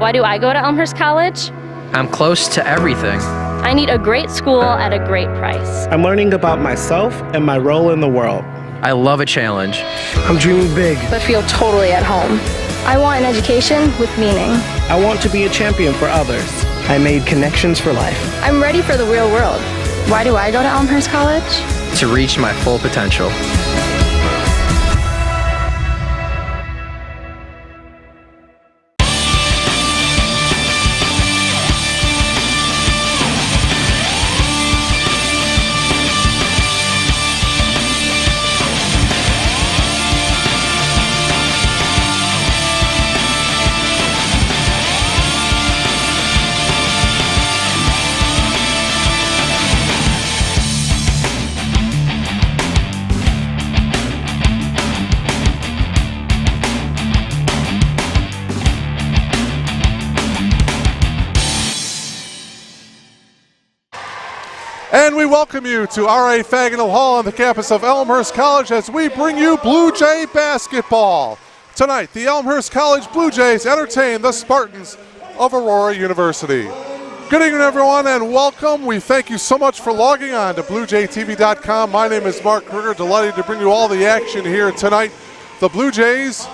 Why do I go to Elmhurst College? I'm close to everything. I need a great school at a great price. I'm learning about myself and my role in the world. I love a challenge. I'm dreaming big. But feel totally at home. I want an education with meaning. I want to be a champion for others. I made connections for life. I'm ready for the real world. Why do I go to Elmhurst College? To reach my full potential. And we welcome you to R.A. Faginal Hall on the campus of Elmhurst College as we bring you Blue Jay basketball. Tonight, the Elmhurst College Blue Jays entertain the Spartans of Aurora University. Good evening, everyone, and welcome. We thank you so much for logging on to BlueJayTV.com. My name is Mark Kruger, delighted to bring you all the action here tonight. The Blue Jays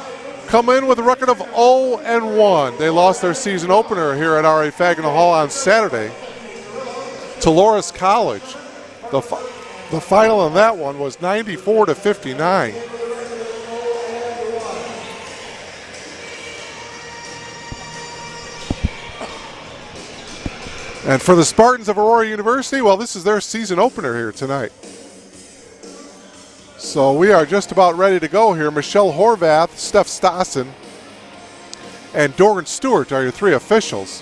come in with a record of 0-1. They lost their season opener here at R.A. Faginal Hall on Saturday to Loras College. The final on that one was 94-59. And for the Spartans of Aurora University, well, this is their season opener here tonight. So we are just about ready to go here. Michelle Horvath, Steph Stassen, and Doran Stewart are your three officials.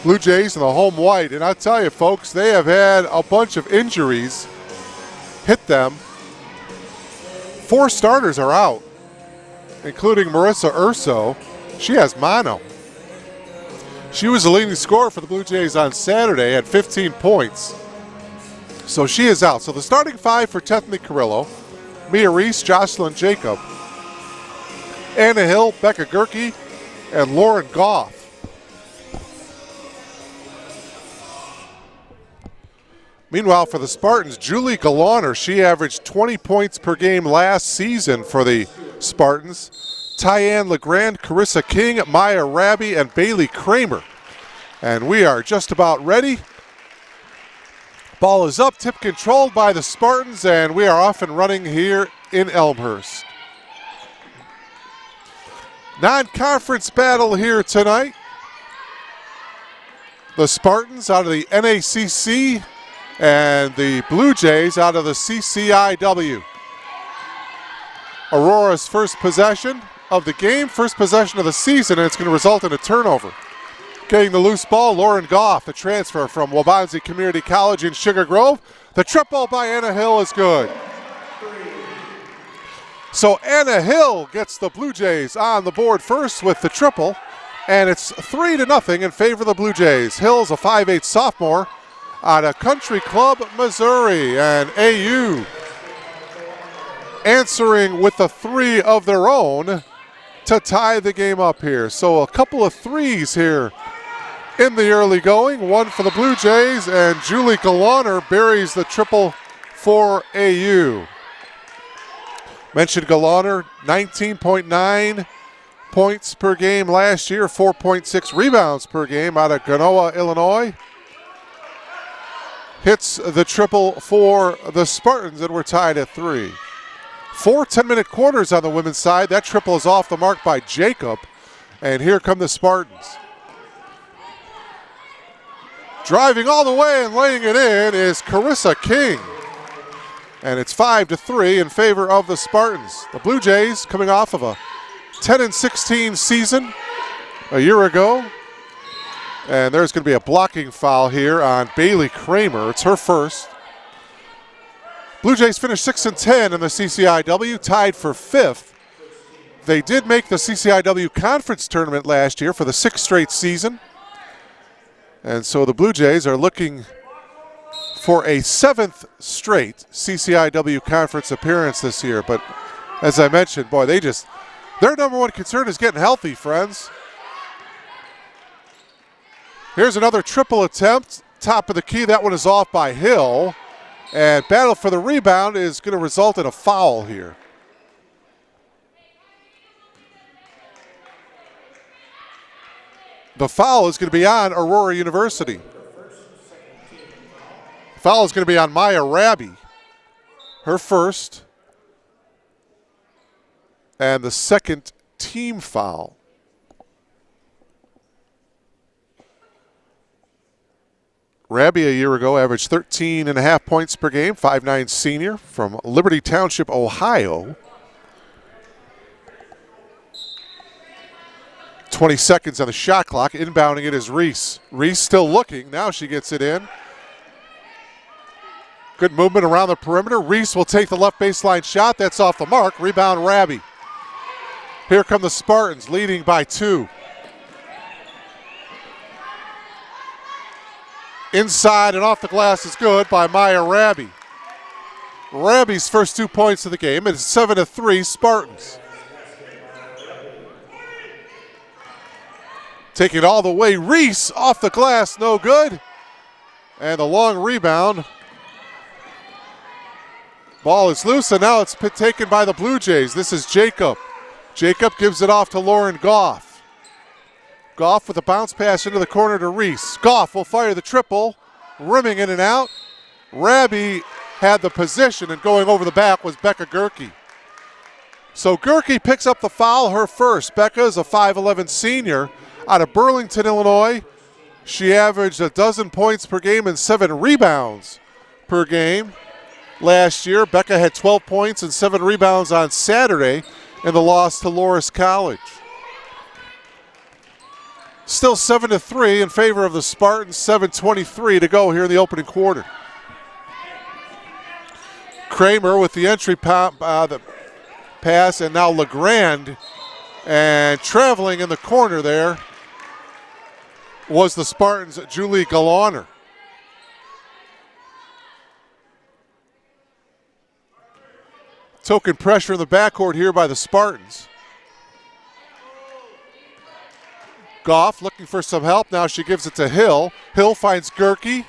Blue Jays in the home white, and I'll tell you, folks, they have had a bunch of injuries hit them. 4 starters are out, including Marissa Urso. She has mono. She was the leading scorer for the Blue Jays on Saturday at 15 points. So she is out. So the starting 5 for Tethany Carrillo: Mia Reese, Jocelyn Jacob, Anna Hill, Becca Gerke, and Lauren Goff. Meanwhile, for the Spartans, Julie Galaner, she averaged 20 points per game last season for the Spartans. Tyann LeGrand, Carissa King, Maya Raby, and Bailey Kramer. And we are just about ready. Ball is up, tip controlled by the Spartans, and we are off and running here in Elmhurst. Non-conference battle here tonight. The Spartans out of the NACC and the Blue Jays out of the CCIW. Aurora's first possession of the game, first possession of the season, and it's going to result in a turnover. Getting the loose ball, Lauren Goff, the transfer from Waubonsie Community College in Sugar Grove. The triple by Anna Hill is good. So Anna Hill gets the Blue Jays on the board first with the triple, and it's 3-0 in favor of the Blue Jays. Hill's a 5'8" sophomore out of Country Club, Missouri, and AU answering with the 3 of their own to tie the game up here. So a couple of threes here in the early going. One for the Blue Jays, and Julie Galaner buries the triple for AU. Mentioned Galaner, 19.9 points per game last year, 4.6 rebounds per game out of Genoa, Illinois. Hits the triple for the Spartans, and we're tied at 3. 4 10-minute quarters on the women's side. That triple is off the mark by Jacob, and here come the Spartans. Driving all the way and laying it in is Carissa King, and it's 5-3 in favor of the Spartans. The Blue Jays coming off of a 10-16 season a year ago. And there's going to be a blocking foul here on Bailey Kramer. It's her first. Blue Jays finished 6-10 in the CCIW, tied for 5th. They did make the CCIW conference tournament last year for the 6th straight season. And so the Blue Jays are looking for a 7th straight CCIW conference appearance this year. But as I mentioned, boy, their number one concern is getting healthy, friends. Here's another triple attempt. Top of the key. That one is off by Hill. And battle for the rebound is going to result in a foul here. The foul is going to be on Aurora University. Foul is going to be on Maya Rabi. Her first. And the second team foul. Rabi a year ago averaged 13.5 points per game, 5'9" senior from Liberty Township, Ohio. 20 seconds on the shot clock. Inbounding it is Reese. Reese still looking. Now she gets it in. Good movement around the perimeter. Reese will take the left baseline shot. That's off the mark. Rebound Rabi. Here come the Spartans, leading by 2. Inside and off the glass is good by Maya Rabi. Rabi's first 2 points of the game. It's 7-3 Spartans. Taking it all the way. Reese off the glass, no good. And the long rebound. Ball is loose, and now it's taken by the Blue Jays. This is Jacob. Jacob gives it off to Lauren Goff. Goff with a bounce pass into the corner to Reese. Goff will fire the triple, rimming in and out. Rabi had the position, and going over the back was Becca Gerke. So Gerke picks up the foul, her first. Becca is a 5'11" senior out of Burlington, Illinois. She averaged 12 points per game and 7 rebounds per game last year. Becca had 12 points and 7 rebounds on Saturday in the loss to Loras College. Still 7-3 in favor of the Spartans, 7:23 to go here in the opening quarter. Kramer with the entry the pass, and now LeGrand. And traveling in the corner there was the Spartans' Julie Galaner. Token pressure in the backcourt here by the Spartans. Goff looking for some help. Now she gives it to Hill. Hill finds Gerke.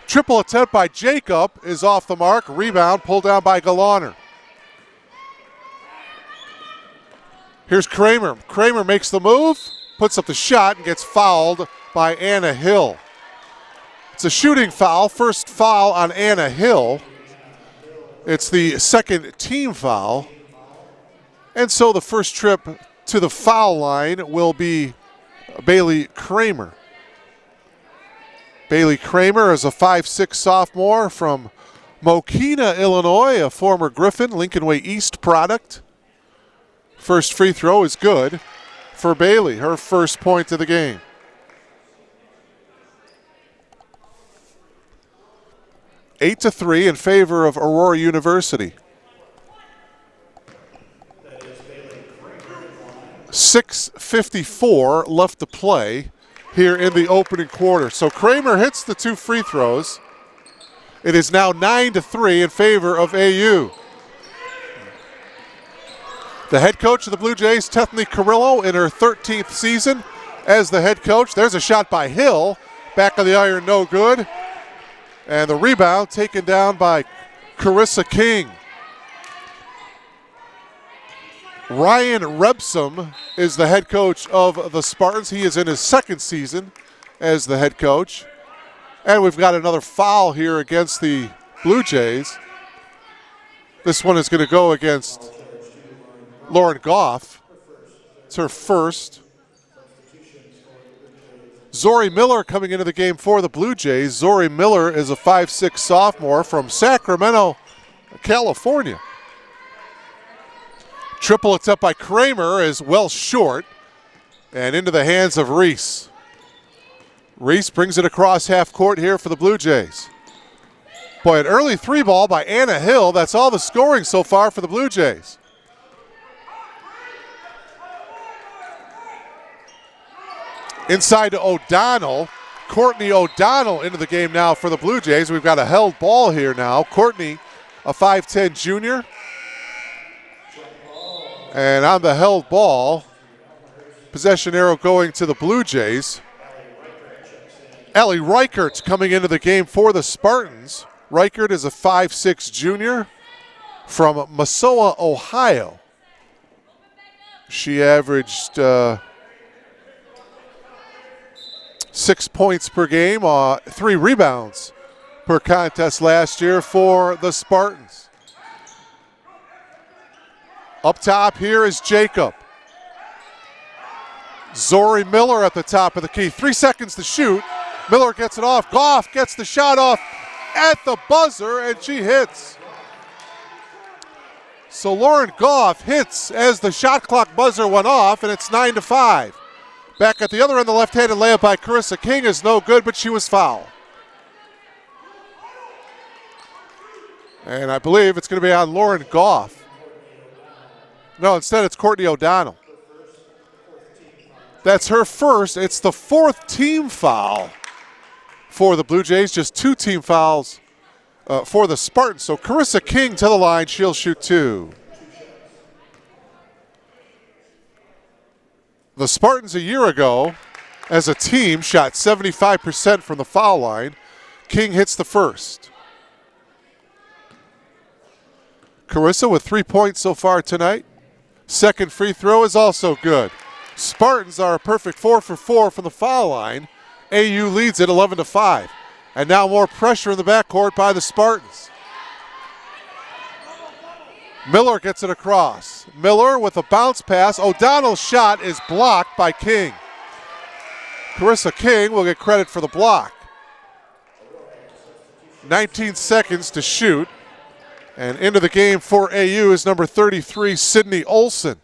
Triple attempt by Jacob is off the mark. Rebound pulled down by Galaner. Here's Kramer. Kramer makes the move, puts up the shot, and gets fouled by Anna Hill. It's a shooting foul. First foul on Anna Hill. It's the second team foul. And so the first trip to the foul line will be Bailey Kramer. Bailey Kramer is a 5'6" sophomore from Mokina, Illinois, a former Griffin, Lincoln Way East product. First free throw is good for Bailey, her first point of the game. 8-3 in favor of Aurora University. 6:54 left to play here in the opening quarter. So Kramer hits the 2 free throws. It is now 9-3 in favor of AU. The head coach of the Blue Jays, Tethany Carrillo, in her 13th season as the head coach. There's a shot by Hill. Back of the iron, no good. And the rebound taken down by Carissa King. Ryan Rebsum is the head coach of the Spartans. He is in his second season as the head coach. And we've got another foul here against the Blue Jays. This one is going to go against Lauren Goff. It's her first. Zori Miller coming into the game for the Blue Jays. Zori Miller is a 5'6" sophomore from Sacramento, California. Triple attempt by Kramer is well short and into the hands of Reese. Reese brings it across half court here for the Blue Jays. Boy, an early 3 ball by Anna Hill. That's all the scoring so far for the Blue Jays. Inside to O'Donnell. Courtney O'Donnell into the game now for the Blue Jays. We've got a held ball here now. Courtney, a 5'10" junior. And on the held ball, possession arrow going to the Blue Jays. Allie Reichert coming into the game for the Spartans. Reichert is a 5'6" junior from Massawa, Ohio. She averaged 6 points per game, 3 rebounds per contest last year for the Spartans. Up top here is Jacob. Zori Miller at the top of the key. 3 seconds to shoot. Miller gets it off. Goff gets the shot off at the buzzer, and she hits. So Lauren Goff hits as the shot clock buzzer went off, and it's 9-5. Back at the other end, the left-handed layup by Carissa King is no good, but she was fouled. And I believe it's going to be on Lauren Goff. No, instead it's Courtney O'Donnell. That's her first. It's the 4th team foul for the Blue Jays. Just 2 team fouls for the Spartans. So Carissa King to the line. She'll shoot 2. The Spartans a year ago, as a team, shot 75% from the foul line. King hits the first. Carissa with 3 points so far tonight. Second free throw is also good. Spartans are a perfect 4 for 4 from the foul line. AU leads it 11-5. And now more pressure in the backcourt by the Spartans. Miller gets it across. Miller with a bounce pass. O'Donnell's shot is blocked by King. Carissa King will get credit for the block. 19 seconds to shoot. And into the game for AU is number 33, Sydney Olson.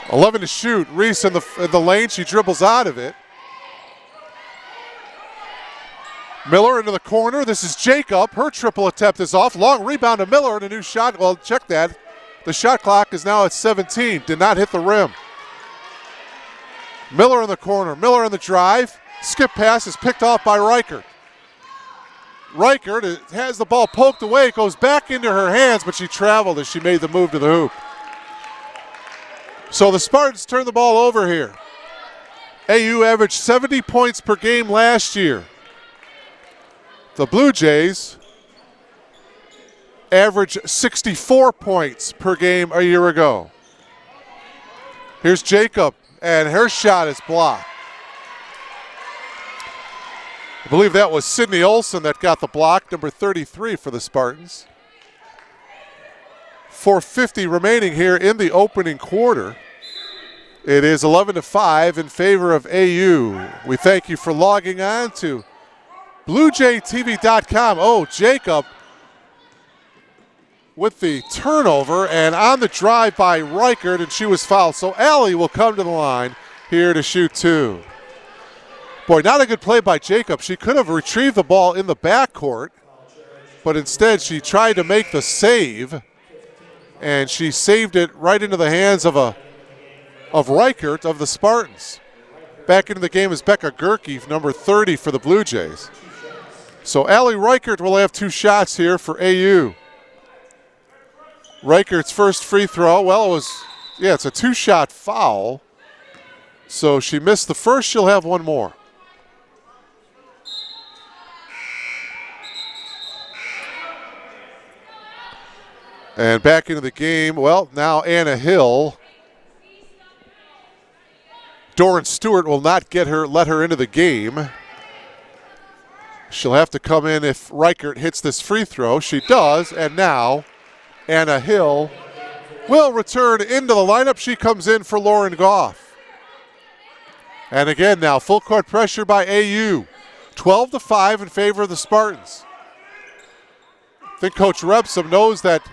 .11 to shoot. Reese in the lane. She dribbles out of it. Miller into the corner. This is Jacob. Her triple attempt is off. Long rebound to Miller and a new shot. Well, check that. The shot clock is now at 17. Did not hit the rim. Miller in the corner. Miller in the drive. Skip pass is picked off by Reichert. Reichert has the ball poked away. It goes back into her hands, but she traveled as she made the move to the hoop. So the Spartans turn the ball over here. AU averaged 70 points per game last year. The Blue Jays averaged 64 points per game a year ago. Here's Jacob, and her shot is blocked. I believe that was Sydney Olson that got the block, number 33 for the Spartans. 4:50 remaining here in the opening quarter. It is 11-5 in favor of AU. We thank you for logging on to BlueJayTV.com. Oh, Jacob with the turnover and on the drive by Reichert, and she was fouled. So Allie will come to the line here to shoot 2. Boy, not a good play by Jacob. She could have retrieved the ball in the backcourt, but instead she tried to make the save, and she saved it right into the hands of Reichert of the Spartans. Back into the game is Becca Gerke, number 30 for the Blue Jays. So Allie Reichert will have 2 shots here for AU. Reichert's first free throw, well, it's a 2-shot foul. So she missed the first, she'll have 1 more. And back into the game, well, now Anna Hill. Doran Stewart will not let her into the game. She'll have to come in if Reichert hits this free throw. She does, and now Anna Hill will return into the lineup. She comes in for Lauren Goff. And again now, full court pressure by AU. 12-5 in favor of the Spartans. I think Coach Rebsam knows that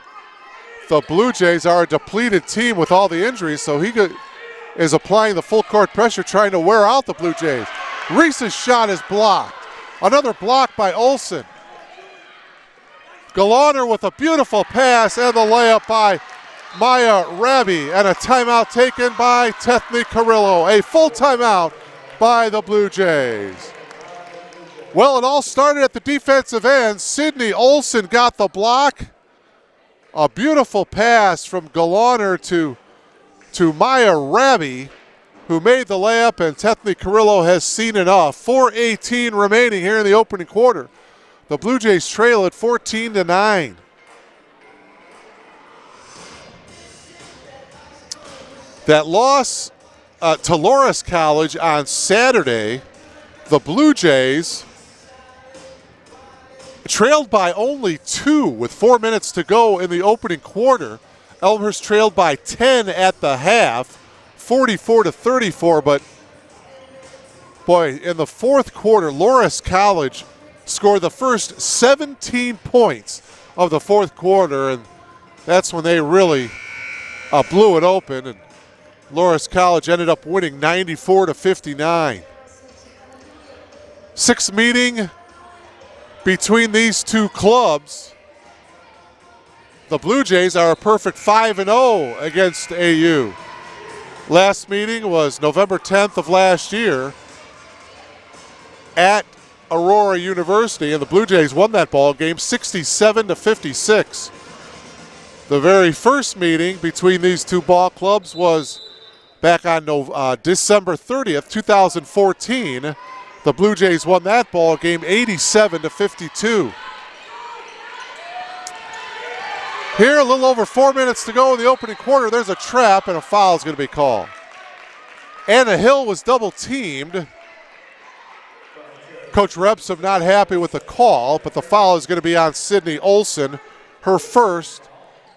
the Blue Jays are a depleted team with all the injuries, so he is applying the full court pressure, trying to wear out the Blue Jays. Reese's shot is blocked. Another block by Olson. Galaner with a beautiful pass and the layup by Maya Rabi, and a timeout taken by Tethny Carrillo. A full timeout by the Blue Jays. Well, it all started at the defensive end. Sydney Olson got the block. A beautiful pass from Galaner to Maya Rabi, who made the layup, and Tethny Carrillo has seen enough. 4:18 remaining here in the opening quarter. The Blue Jays trail at 14-9. That loss to Loras College on Saturday, the Blue Jays trailed by only 2 with 4 minutes to go in the opening quarter. Elmhurst trailed by 10 at the half, 44-34, but boy, in the fourth quarter, Loras College scored the first 17 points of the fourth quarter, and that's when they really blew it open, and Loras College ended up winning 94-59. Sixth meeting between these two clubs. The Blue Jays are a perfect 5-0 against AU. Last meeting was November 10th of last year at Aurora University, and the Blue Jays won that ball game 67-56. The very first meeting between these two ball clubs was back on December 30th, 2014. The Blue Jays won that ball game 87-52. Here, a little over 4 minutes to go in the opening quarter. There's a trap, and a foul is going to be called. Anna Hill was double teamed. Coach Repsum not happy with the call, but the foul is going to be on Sydney Olson, her first.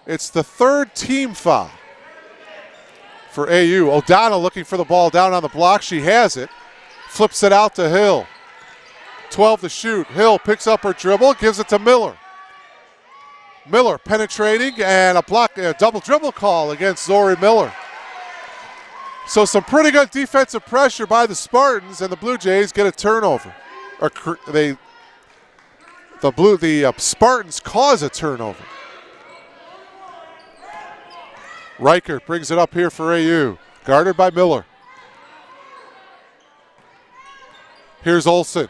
It's the third team foul for AU. O'Donnell looking for the ball down on the block. She has it. Flips it out to Hill. 12 to shoot. Hill picks up her dribble, gives it to Miller. Miller penetrating, and a double dribble call against Zori Miller. So some pretty good defensive pressure by the Spartans, and the Blue Jays get a turnover. The Spartans cause a turnover. Reichert brings it up here for AU, guarded by Miller. Here's Olson.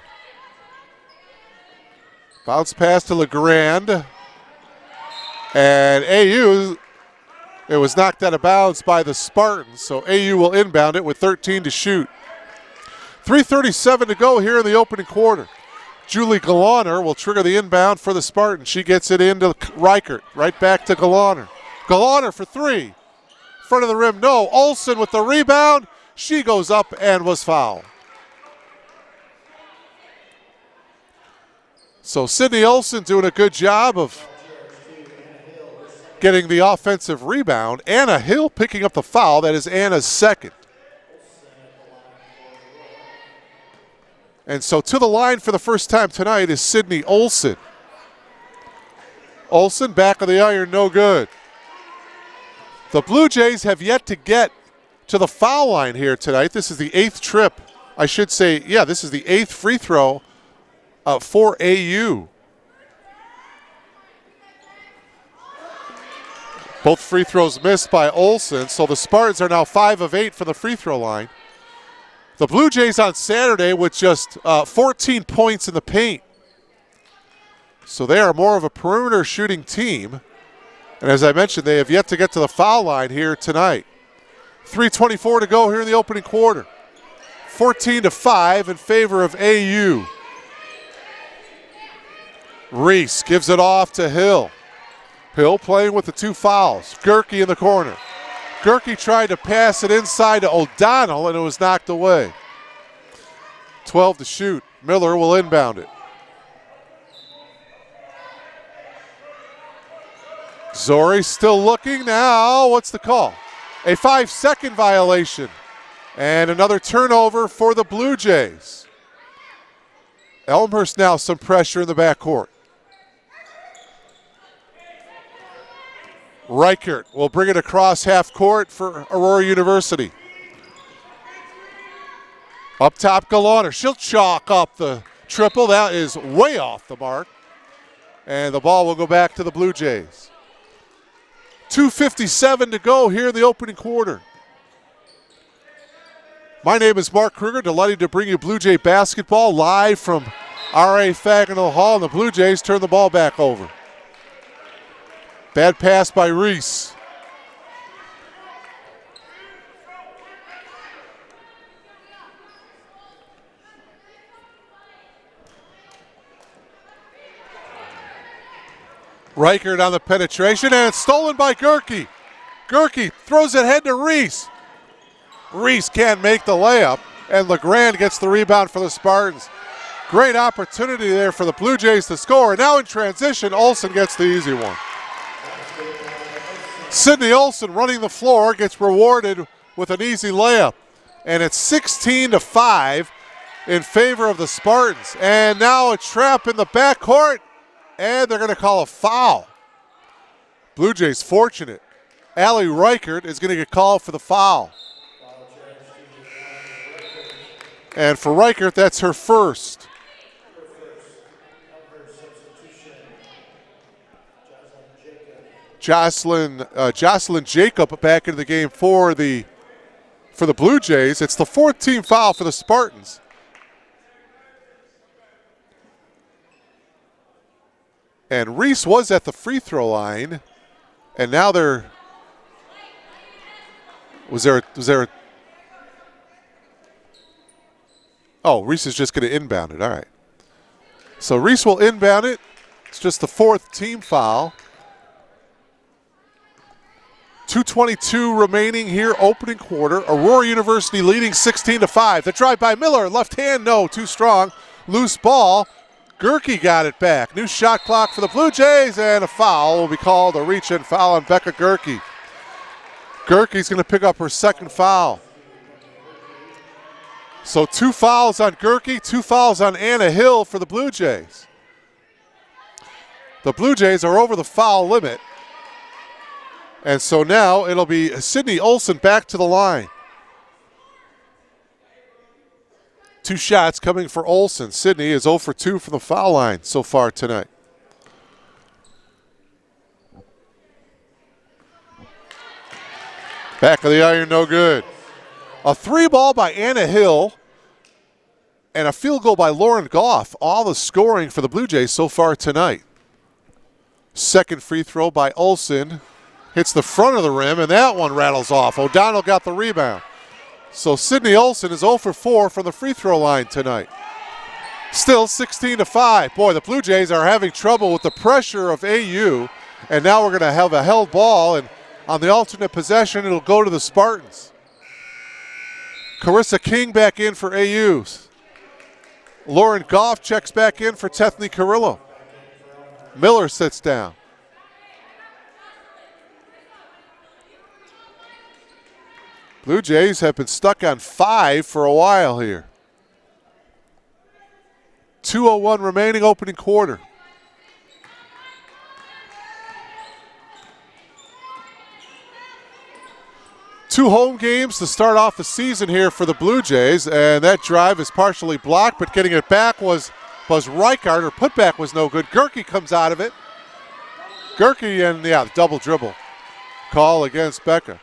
Bounce pass to LeGrand. And AU, it was knocked out of bounds by the Spartans, so AU will inbound it with 13 to shoot. 3:37 to go here in the opening quarter. Julie Galaner will trigger the inbound for the Spartans. She gets it into Reichert, right back to Galaner. Galaner for three. Front of the rim, no. Olson with the rebound. She goes up and was fouled. So Sydney Olson doing a good job of getting the offensive rebound. Anna Hill picking up the foul. That is Anna's second. And so to the line for the first time tonight is Sydney Olson. Olson back of the iron, no good. The Blue Jays have yet to get to the foul line here tonight. This is the eighth trip. I should say, yeah, this is the eighth free throw for AU. Both free throws missed by Olson, so the Spartans are now 5 of 8 from the free throw line. The Blue Jays on Saturday with just 14 points in the paint. So they are more of a perimeter shooting team. And as I mentioned, they have yet to get to the foul line here tonight. 3:24 to go here in the opening quarter. 14-5 in favor of AU. Reese gives it off to Hill. Hill playing with the two fouls. Gerke in the corner. Gerke tried to pass it inside to O'Donnell, and it was knocked away. 12 to shoot. Miller will inbound it. Zori still looking now. What's the call? A 5-second violation. And another turnover for the Blue Jays. Elmhurst now some pressure in the backcourt. Reichert will bring it across half court for Aurora University. Up top, Galaner. She'll chalk up the triple. That is way off the mark. And the ball will go back to the Blue Jays. 2:57 to go here in the opening quarter. My name is Mark Kruger, delighted to bring you Blue Jay basketball live from R.A. Fagnall Hall, and the Blue Jays turn the ball back over. Bad pass by Reese. Reichert on the penetration, and it's stolen by Gerke. Gerke throws it ahead to Reese. Reese can't make the layup, and LeGrand gets the rebound for the Spartans. Great opportunity there for the Blue Jays to score. Now in transition, Olsen gets the easy one. Sidney Olsen running the floor gets rewarded with an easy layup. And it's 16-5 in favor of the Spartans. And now a trap in the backcourt, and they're going to call a foul. Blue Jays fortunate. Allie Reichert is going to get called for the foul. And for Reichert, that's her first. Jocelyn Jacob back into the game for the Blue Jays. It's the fourth team foul for the Spartans. And Reese was at the free throw line, and now was there oh, Reese is just going to inbound it. All right. So Reese will inbound it. It's just the fourth team foul. 2:22 remaining here, opening quarter. Aurora University leading 16-5. The drive by Miller, left hand, no, too strong. Loose ball. Gerke got it back. New shot clock for the Blue Jays, and a foul will be called, a reach-in foul on Becca Gerke. Gerke's going to pick up her second foul. So 2 fouls on Gerke, 2 fouls on Anna Hill for the Blue Jays. The Blue Jays are over the foul limit. And so now it'll be Sidney Olsen back to the line. 2 shots coming for Olsen. Sidney is 0 for 2 from the foul line so far tonight. Back of the iron, no good. A 3 ball by Anna Hill and a field goal by Lauren Goff. All the scoring for the Blue Jays so far tonight. Second free throw by Olsen. Hits the front of the rim, and that one rattles off. O'Donnell got the rebound. So Sidney Olsen is 0 for 4 from the free throw line tonight. Still 16-5. Boy, the Blue Jays are having trouble with the pressure of AU, and now we're going to have a held ball, and on the alternate possession, it'll go to the Spartans. Carissa King back in for AU. Lauren Goff checks back in for Tethany Carrillo. Miller sits down. Blue Jays have been stuck on 5 for a while here. 2:01 remaining, opening quarter. Two home games to start off the season here for the Blue Jays, and that drive is partially blocked, but getting it back was Reichert. Her putback was no good. Gerke comes out of it. Gerke, and yeah, double dribble call against Becca.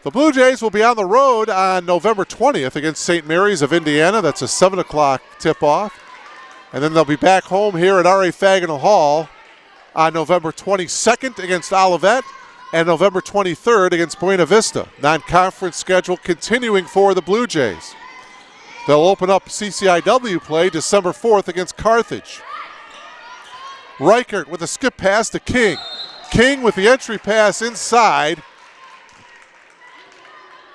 The Blue Jays will be on the road on November 20th against St. Mary's of Indiana. That's a 7 o'clock tip-off. And then they'll be back home here at R.A. Faginal Hall on November 22nd against Olivet and November 23rd against Buena Vista. Non-conference schedule continuing for the Blue Jays. They'll open up CCIW play December 4th against Carthage. Reichert with a skip pass to King. King with the entry pass inside.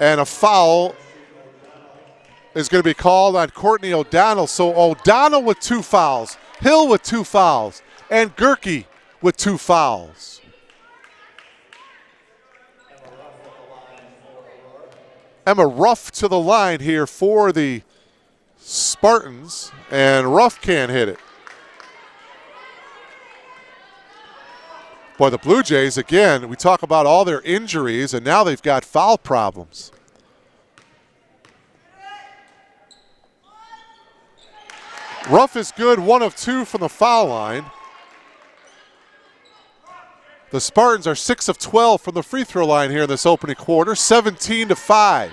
And a foul is going to be called on Courtney O'Donnell. So O'Donnell with 2 fouls, Hill with 2 fouls, and Gerke with 2 fouls. Emma Ruff to the line here for the Spartans, and Ruff can't hit it. Boy, the Blue Jays, again, we talk about all their injuries, and now they've got foul problems. Ruff is good, 1 of 2 from the foul line. The Spartans are 6 of 12 from the free throw line here in this opening quarter, 17-5.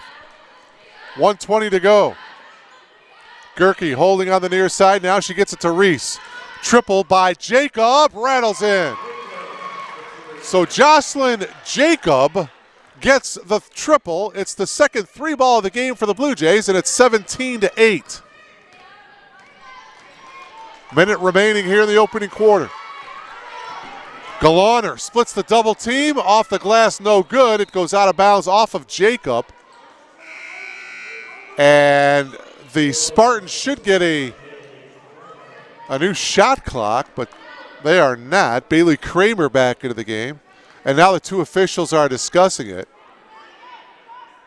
1:20 to go. Gerke holding on the near side. Now she gets it to Reese. Triple by Jacob, rattles in. So Jocelyn Jacob gets the triple. It's the second three ball of the game for the Blue Jays, and it's 17-8. Minute remaining here in the opening quarter. Galaner splits the double team. Off the glass, no good. It goes out of bounds off of Jacob. And the Spartans should get a new shot clock, but they are not. Bailey Kramer back into the game. And now the two officials are discussing it.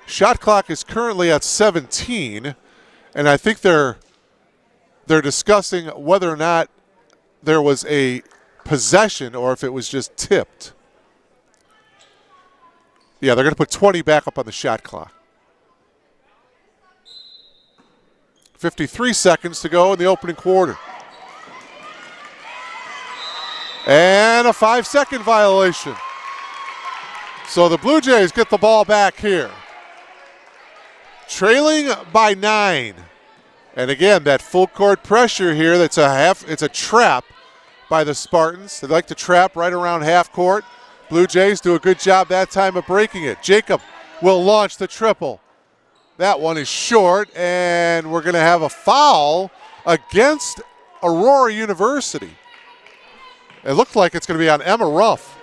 Shot clock is currently at 17, and I think they're discussing whether or not there was a possession or if it was just tipped. Yeah, they're going to put 20 back up on the shot clock. 53 seconds to go in the opening quarter. And a 5-second violation. So the Blue Jays get the ball back here. Trailing by 9. And again, that full court pressure here, it's a trap by the Spartans. They like to trap right around half court. Blue Jays do a good job that time of breaking it. Jacob will launch the triple. That one is short, and we're going to have a foul against Aurora University. It looked like it's going to be on Emma Ruff.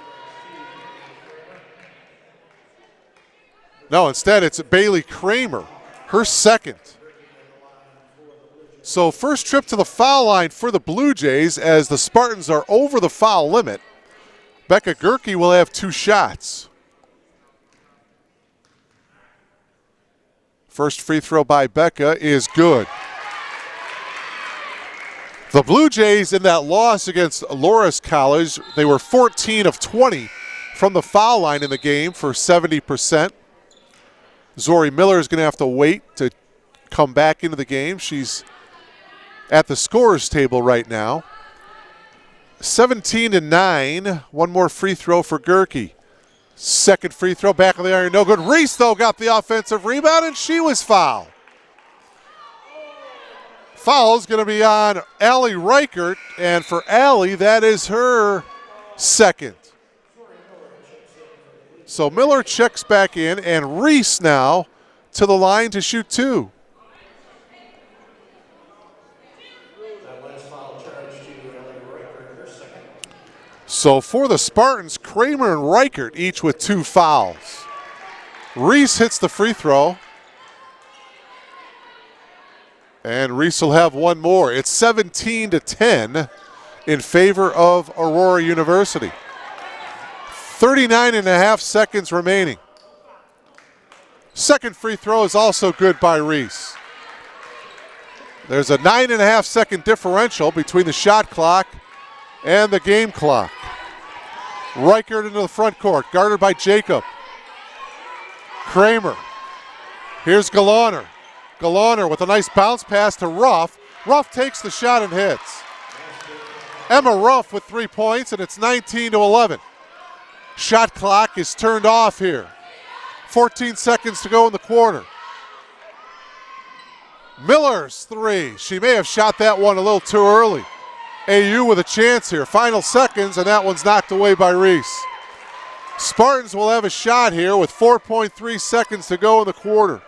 No, instead it's Bailey Kramer, her second. So first trip to the foul line for the Blue Jays as the Spartans are over the foul limit. Becca Gerke will have 2 shots. First free throw by Becca is good. The Blue Jays in that loss against Loras College, they were 14 of 20 from the foul line in the game for 70%. Zori Miller is going to have to wait to come back into the game. She's at the scorer's table right now. 17-9. One more free throw for Gerke. Second free throw, back of the iron, no good. Reese, though, got the offensive rebound, and she was fouled. Foul's going to be on Allie Reichert, and for Allie, that is her second. So Miller checks back in, and Reese now to the line to shoot 2. So for the Spartans, Kramer and Reichert each with 2 fouls. Reese hits the free throw. And Reese will have one more. It's 17-10 in favor of Aurora University. 39.5 seconds remaining. Second free throw is also good by Reese. There's a 9.5 second differential between the shot clock and the game clock. Reichert into the front court, guarded by Jacob. Kramer. Here's Galaner. Galaner with a nice bounce pass to Ruff. Ruff takes the shot and hits. Emma Ruff with 3 points, and it's 19-11. Shot clock is turned off here. 14 seconds to go in the quarter. Miller's 3. She may have shot that one a little too early. AU with a chance here. Final seconds, and that one's knocked away by Reese. Spartans will have a shot here with 4.3 seconds to go in the quarter.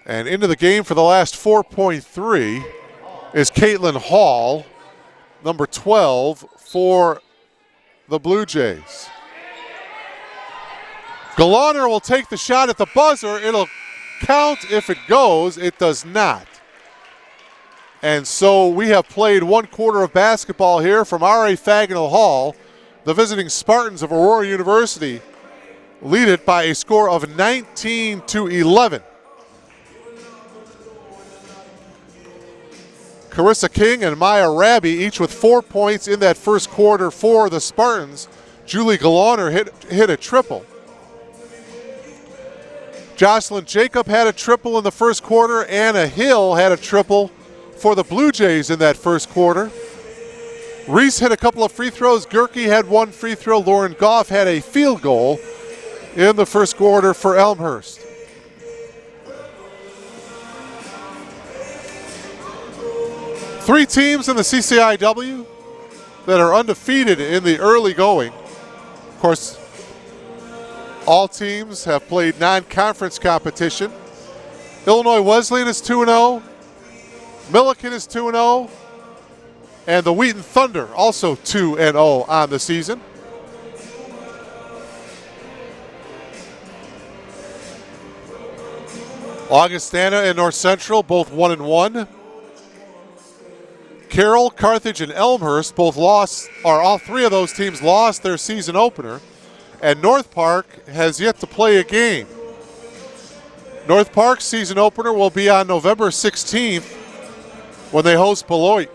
And into the game for the last 4.3 is Caitlin Hall, number 12 for the Blue Jays. Galaner will take the shot at the buzzer. It'll count if it goes. It does not. And so we have played 1 quarter of basketball here from R.A. Fagnall Hall. The visiting Spartans of Aurora University lead it by a score of 19-11. Carissa King and Maya Raby each with 4 points in that first quarter for the Spartans. Julie Galaner hit a triple. Jocelyn Jacob had a triple in the first quarter. Anna Hill had a triple for the Blue Jays in that first quarter. Reese hit a couple of free throws. Gerke had 1 free throw. Lauren Goff had a field goal in the first quarter for Elmhurst. 3 teams in the CCIW that are undefeated in the early going. Of course, all teams have played non-conference competition. Illinois Wesleyan is 2-0. Millikin is 2-0. And the Wheaton Thunder also 2-0 on the season. Augustana and North Central both 1-1. Carroll, Carthage, and Elmhurst both lost, or all 3 of those teams lost their season opener. And North Park has yet to play a game. North Park's season opener will be on November 16th when they host Beloit.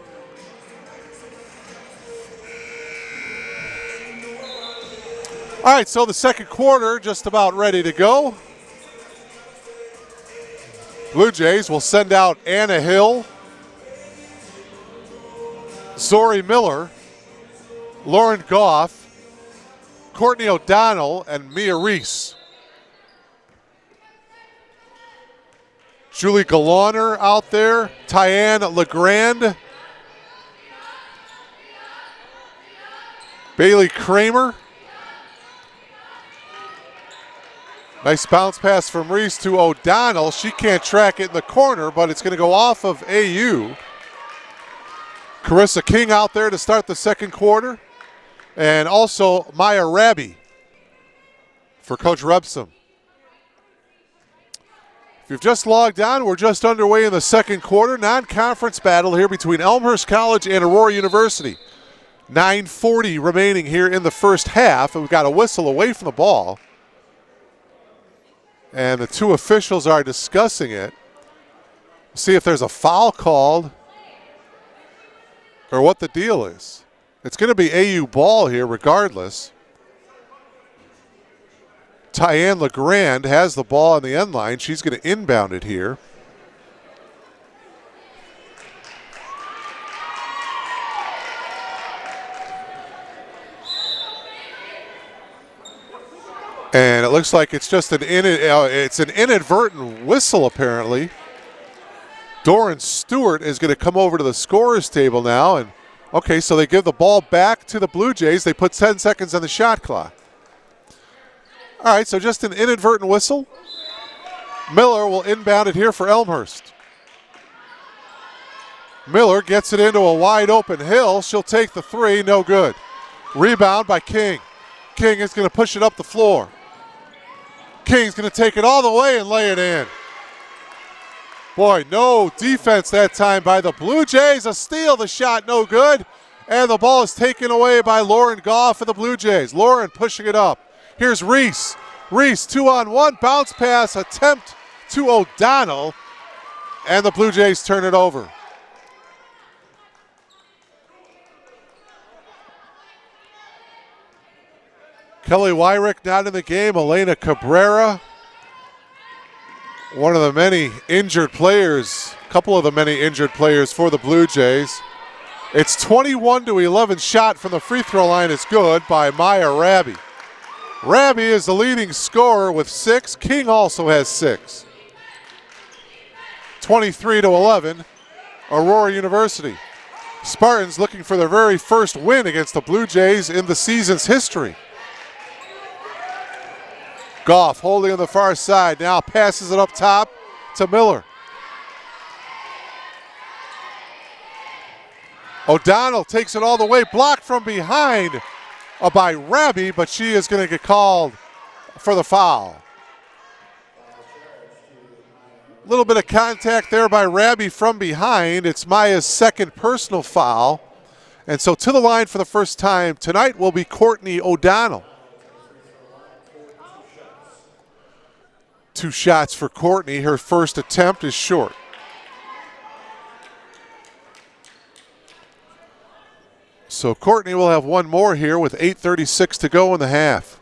All right, so the second quarter just about ready to go. Blue Jays will send out Anna Hill, Zori Miller, Lauren Goff, Courtney O'Donnell, and Mia Reese. Julie Galoner out there, Tyann LeGrand, Bailey Kramer. Nice bounce pass from Reese to O'Donnell. She can't track it in the corner, but it's going to go off of AU. Carissa King out there to start the second quarter. And also Maya Raby for Coach Rebsam. If you've just logged on, we're just underway in the second quarter. Non-conference battle here between Elmhurst College and Aurora University. 9:40 remaining here in the first half. And we've got a whistle away from the ball. And the 2 officials are discussing it. See if there's a foul called or what the deal is. It's going to be AU ball here regardless. Tyann LeGrand has the ball on the end line. She's going to inbound it here. And it looks like it's just an inadvertent whistle apparently. Doran Stewart is going to come over to the scorer's table now. And okay, so they give the ball back to the Blue Jays. They put 10 seconds on the shot clock. All right, so just an inadvertent whistle. Miller will inbound it here for Elmhurst. Miller gets it into a wide open Hill. She'll take the 3, no good. Rebound by King. King is going to push it up the floor. King's going to take it all the way and lay it in. Boy, no defense that time by the Blue Jays. A steal, the shot no good. And the ball is taken away by Lauren Goff for the Blue Jays. Lauren pushing it up. Here's Reese. Reese 2-on-1, bounce pass, attempt to O'Donnell. And the Blue Jays turn it over. Kelly Wyrick not in the game. Elena Cabrera, one of the many injured players, a couple of the many injured players for the Blue Jays. It's 21-11 shot from the free throw line is good by Maya Raby. Raby is the leading scorer with 6. King also has 6. 23-11, Aurora University. Spartans looking for their very first win against the Blue Jays in the season's history. Goff holding on the far side, now passes it up top to Miller. O'Donnell takes it all the way, blocked from behind by Raby, but she is going to get called for the foul. A little bit of contact there by Raby from behind. It's Maya's second personal foul. And so to the line for the first time tonight will be Courtney O'Donnell. 2 shots for Courtney. Her first attempt is short. So Courtney will have one more here with 8:36 to go in the half.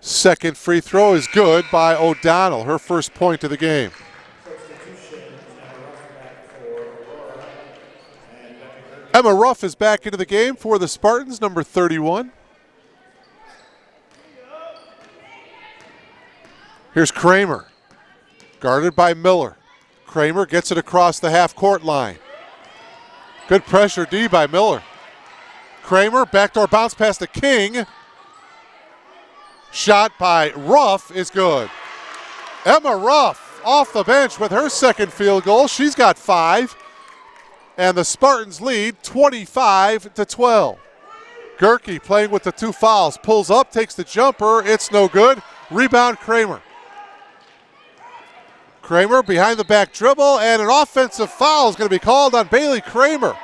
Second free throw is good by O'Donnell, her first point of the game. Emma Ruff is back into the game for the Spartans, number 31. Here's Kramer, guarded by Miller. Kramer gets it across the half-court line. Good pressure D by Miller. Kramer, backdoor bounce pass to King. Shot by Ruff is good. Emma Ruff off the bench with her second field goal. She's got 5. And the Spartans lead 25-12. Gerke playing with the 2 fouls. Pulls up, takes the jumper. It's no good. Rebound Kramer. Kramer behind the back dribble, and an offensive foul is going to be called on Bailey Kramer.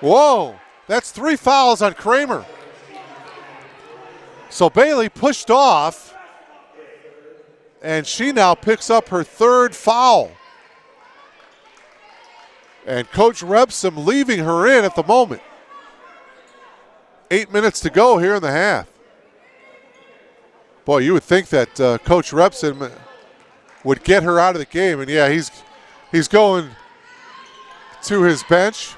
Whoa, that's 3 fouls on Kramer. So Bailey pushed off, and she now picks up her 3rd foul. And Coach Repsom leaving her in at the moment. 8 minutes to go here in the half. Boy, you would think that Coach Repsom would get her out of the game. And yeah, he's going to his bench.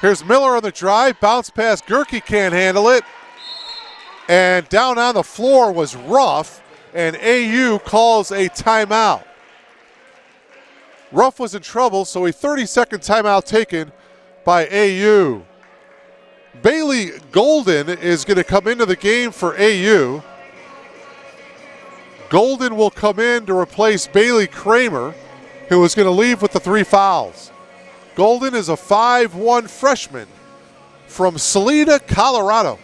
Here's Miller on the drive. Bounce pass. Gerke can't handle it. And down on the floor was Ruff. And AU calls a timeout. Ruff was in trouble, so a 30-second timeout taken by AU. Bailey Golden is going to come into the game for AU. Golden will come in to replace Bailey Kramer, who is going to leave with the 3 fouls. Golden is a 5'1" freshman from Salida, Colorado.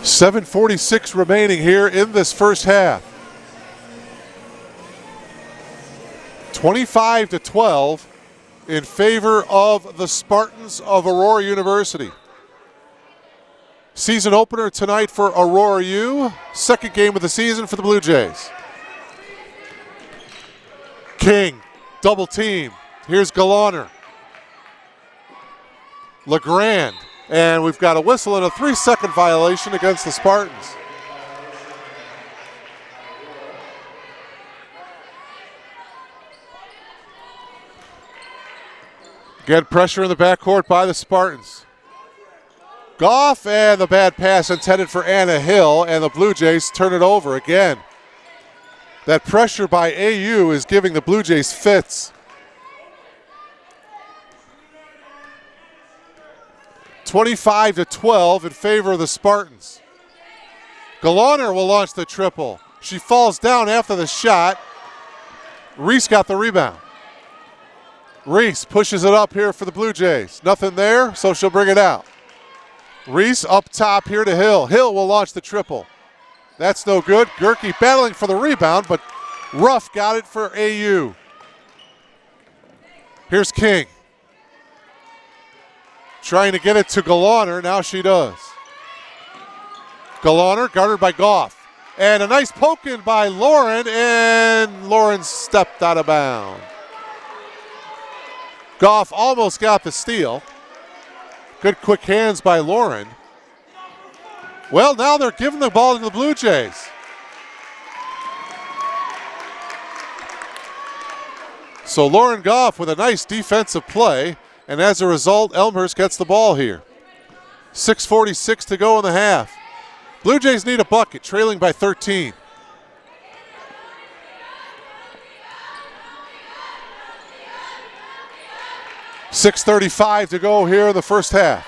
.746 remaining here in this first half. 25-12 in favor of the Spartans of Aurora University. Season opener tonight for Aurora U. Second game of the season for the Blue Jays. King, double team. Here's Galaner. LeGrand. And we've got a whistle and a 3-second violation against the Spartans. Again, pressure in the backcourt by the Spartans. Goff, and the bad pass intended for Anna Hill, and the Blue Jays turn it over again. That pressure by AU is giving the Blue Jays fits. 25-12 in favor of the Spartans. Galaner will launch the triple. She falls down after the shot. Reese got the rebound. Reese pushes it up here for the Blue Jays. Nothing there, so she'll bring it out. Reese up top here to Hill. Hill will launch the triple. That's no good. Gerke battling for the rebound, but Ruff got it for AU. Here's King. Trying to get it to Galaner. Now she does. Galaner guarded by Goff. And a nice poke in by Lauren, and Lauren stepped out of bounds. Goff almost got the steal. Good quick hands by Lauren. Well, now they're giving the ball to the Blue Jays. So Lauren Goff with a nice defensive play, and as a result, Elmhurst gets the ball here. 6:46 to go in the half. Blue Jays need a bucket, trailing by 13. .635 to go here in the first half.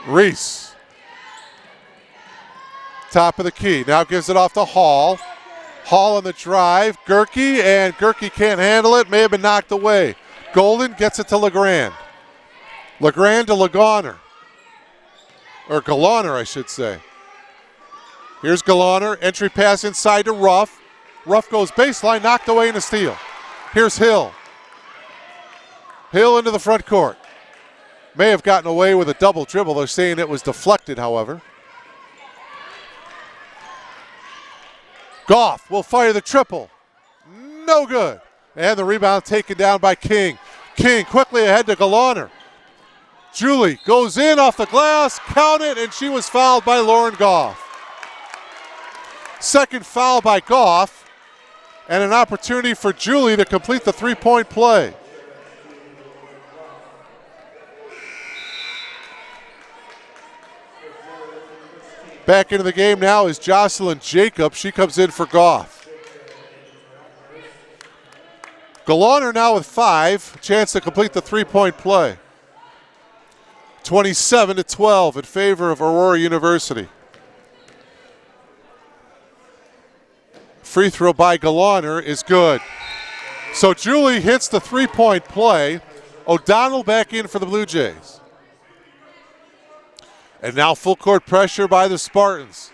Reese. Top of the key. Now gives it off to Hall. Hall on the drive. Gerke, and Gerke can't handle it. May have been knocked away. Golden gets it to LeGrand. LeGrand to Laganer. Or Galaner, I should say. Here's Galaner. Entry pass inside to Ruff. Ruff goes baseline, knocked away in a steal. Here's Hill. Hill into the front court. May have gotten away with a double dribble. They're saying it was deflected, however. Goff will fire the triple. No good. And the rebound taken down by King. King quickly ahead to Galaner. Julie goes in off the glass, count it, and she was fouled by Lauren Goff. Second foul by Goff, and an opportunity for Julie to complete the three-point play. Back into the game now is Jocelyn Jacob. She comes in for Goff. Galaner now with 5, chance to complete the three-point play. 27-12 in favor of Aurora University. Free throw by Galaner is good. So Julie hits the three-point play. O'Donnell back in for the Blue Jays. And now full court pressure by the Spartans.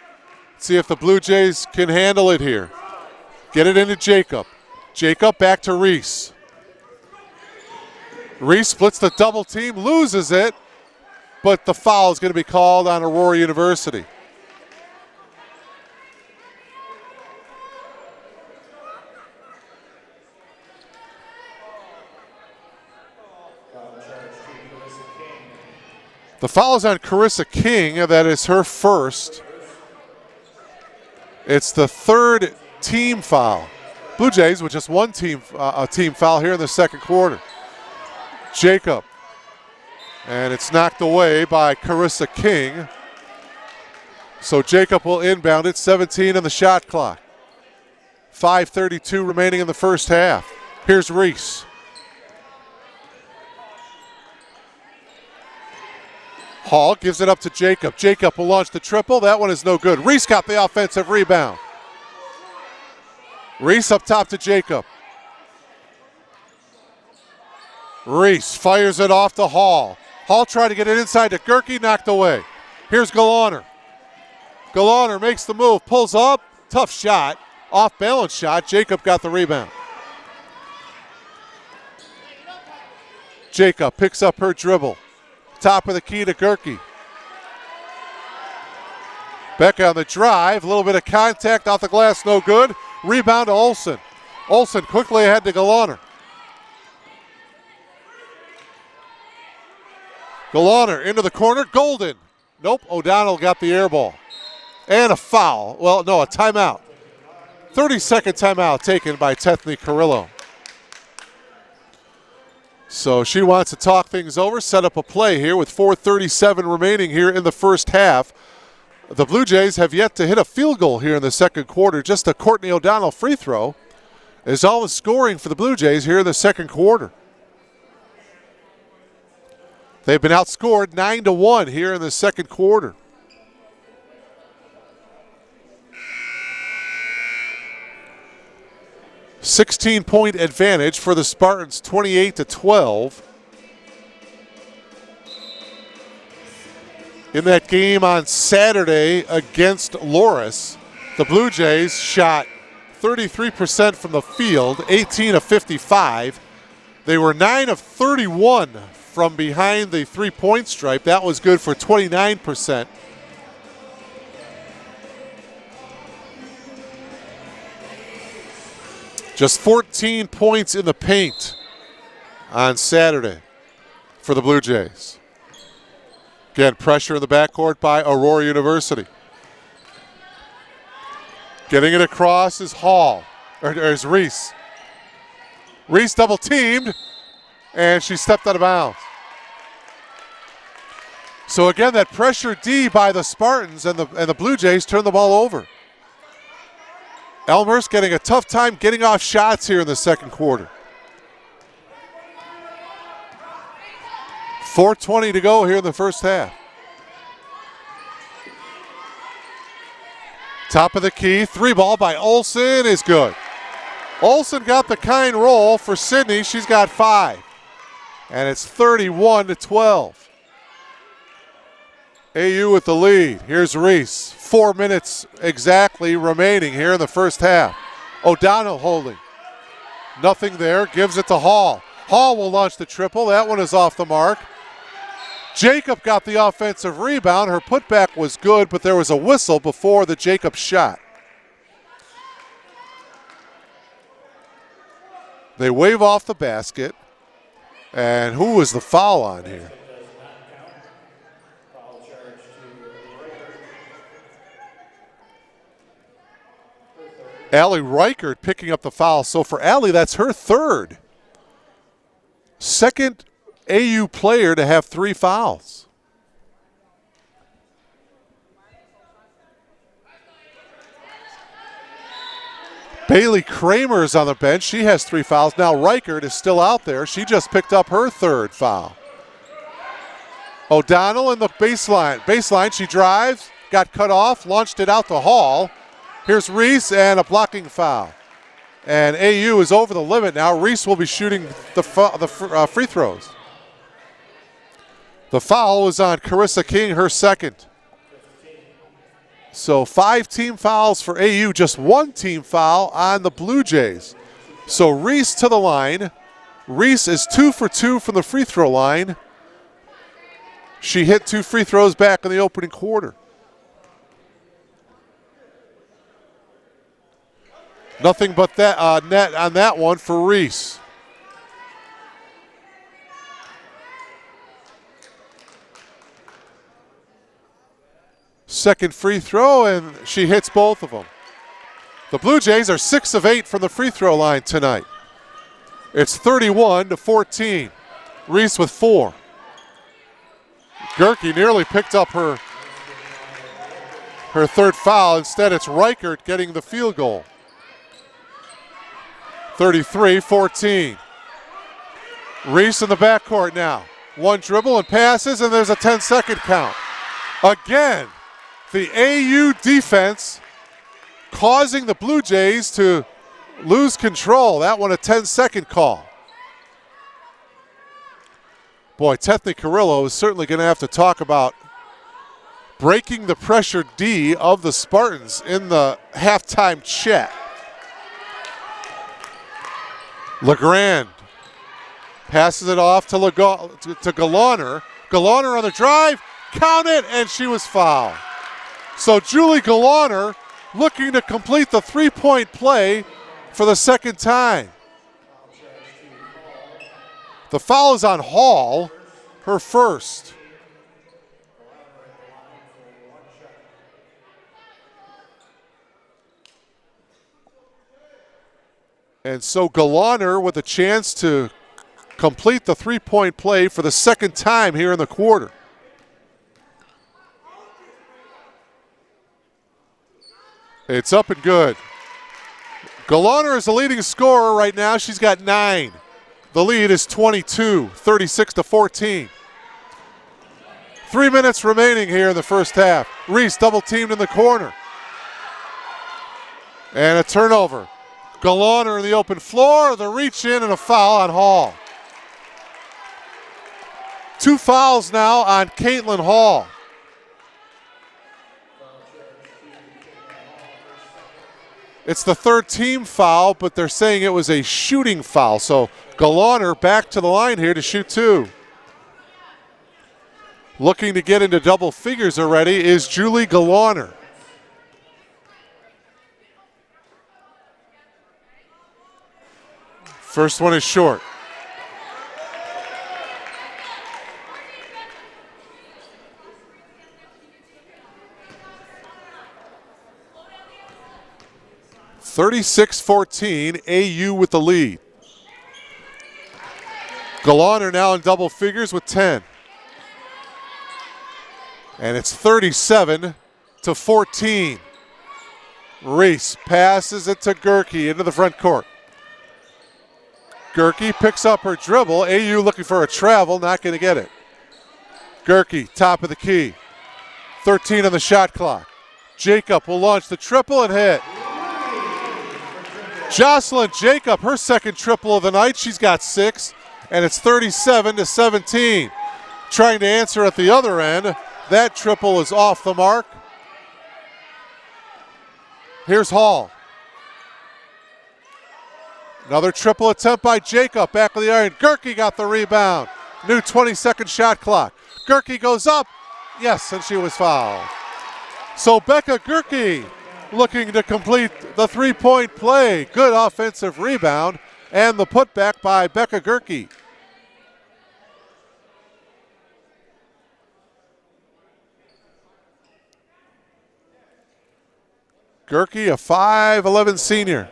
See if the Blue Jays can handle it here. Get it into Jacob. Jacob back to Reese. Reese splits the double team, loses it, but the foul is going to be called on Aurora University. The foul is on Carissa King. That is her first. It's the third team foul. Blue Jays with just one team foul here in the second quarter. Jacob. And it's knocked away by Carissa King. So Jacob will inbound it, 17 on the shot clock. 5:32 remaining in the first half. Here's Reese. Hall gives it up to Jacob. Jacob will launch the triple. That one is no good. Reese got the offensive rebound. Reese up top to Jacob. Reese fires it off to Hall. Hall tried to get it inside to Gerke, knocked away. Here's Galaner. Galaner makes the move, pulls up, tough shot, off balance shot. Jacob got the rebound. Jacob picks up her dribble. Top of the key to Gerke. Beck on the drive, a little bit of contact off the glass, no good. Rebound to Olsen. Olsen quickly ahead to Galaner. Galaner into the corner, Golden. Nope, O'Donnell got the air ball. And a foul, well, no, a timeout. 30-second timeout taken by Tethny Carrillo. So she wants to talk things over, set up a play here with 4:37 remaining here in the first half. The Blue Jays have yet to hit a field goal here in the second quarter. Just a Courtney O'Donnell free throw is all the scoring for the Blue Jays here in the second quarter. They've been outscored 9-1 here in the second quarter. $16-point advantage for the Spartans, 28-12. In that game on Saturday against Loris, the Blue Jays shot 33% from the field, 18 of 55. They were 9 of 31 from behind the three-point stripe. That was good for 29%. Just 14 points in the paint on Saturday for the Blue Jays. Again, pressure in the backcourt by Aurora University. Getting it across is Hall, or is Reese. Reese double teamed, and she stepped out of bounds. So again, that pressure D by the Spartans and the Blue Jays turned the ball over. Elmhurst getting a tough time getting off shots here in the second quarter. 4:20 to go here in the first half. Top of the key, three ball by Olsen is good. Olsen got the kind roll for Sydney. She's got 5. And it's 31-12. AU with the lead. Here's Reese. 4 minutes exactly remaining here in the first half. O'Donnell holding. Nothing there. Gives it to Hall. Hall will launch the triple. That one is off the mark. Jacob got the offensive rebound. Her putback was good, but there was a whistle before the Jacob shot. They wave off the basket. And who was the foul on here? Allie Reichert picking up the foul. So for Allie, that's her third. Second AU player to have 3 fouls. Bailey Kramer is on the bench. She has 3 fouls. Now Reichert is still out there. She just picked up her third foul. O'Donnell in the baseline. Baseline, she drives, got cut off, launched it out to Hall. Here's Reese and a blocking foul. And AU is over the limit now. Reese will be shooting the free throws. The foul was on Carissa King, her second. So 5 team fouls for AU, just 1 team foul on the Blue Jays. So Reese to the line. Reese is 2 for 2 from the free throw line. She hit 2 free throws back in the opening quarter. Nothing but that net on that one for Reese. Second free throw, and she hits both of them. The Blue Jays are 6 of 8 from the free throw line tonight. It's 31-14. Reese with 4. Gerke nearly picked up her third foul. Instead, it's Reichert getting the field goal. 33-14. Reese in the backcourt now. 1 dribble and passes, and there's a 10-second count. Again, the AU defense causing the Blue Jays to lose control. That one a 10-second call. Boy, Tethny Carrillo is certainly going to have to talk about breaking the pressure D of the Spartans in the halftime chat. LeGrand passes it off to Galaner. Galaner on the drive, count it, and she was fouled. So Julie Galaner looking to complete the 3-point play for the second time. The foul is on Hall, her first. And so Galaner with a chance to complete the 3-point play for the second time here in the quarter. It's up and good. Galaner is the leading scorer right now. She's got 9. The lead is 22, 36-14. 3 minutes remaining here in the first half. Reese double teamed in the corner. And a turnover. Galaner in the open floor, the reach in, and a foul on Hall. 2 fouls now on Caitlin Hall. It's the third team foul, but they're saying it was a shooting foul. So Galaner back to the line here to shoot 2. Looking to get into double figures already is Julie Galaner. First one is short. (36-14), AU with the lead. Galaner now in double figures with 10. And it's 37-14. Reese passes it to Gerke into the front court. Gerke picks up her dribble. AU looking for a travel, not going to get it. Gerke, top of the key. 13 on the shot clock. Jacob will launch the triple and hit. Jocelyn Jacob, her second triple of the night. She's got 6, and it's 37-17. Trying to answer at the other end. That triple is off the mark. Here's Hall. Another triple attempt by Jacob, back of the iron. Gerke got the rebound. New 20-second shot clock. Gerke goes up. Yes, and she was fouled. So Becca Gerke looking to complete the 3-point play. Good offensive rebound and the putback by Becca Gerke. Gerke, a 5'11 senior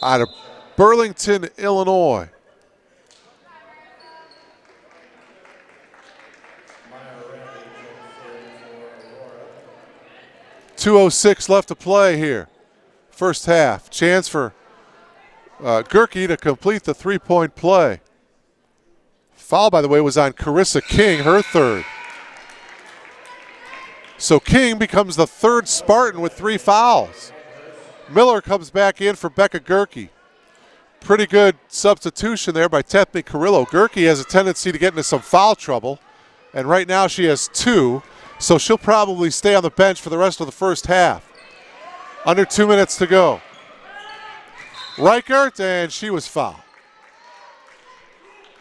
out of Burlington, Illinois. .206 left to play here. First half. Chance for Gerke to complete the three-point play. Foul, by the way, was on Carissa King, her third. So King becomes the third Spartan with 3 fouls. Miller comes back in for Becca Gerke. Pretty good substitution there by Tethny Carrillo. Gerke has a tendency to get into some foul trouble, and right now she has 2, so she'll probably stay on the bench for the rest of the first half. Under 2 minutes to go. Reichert, and she was fouled.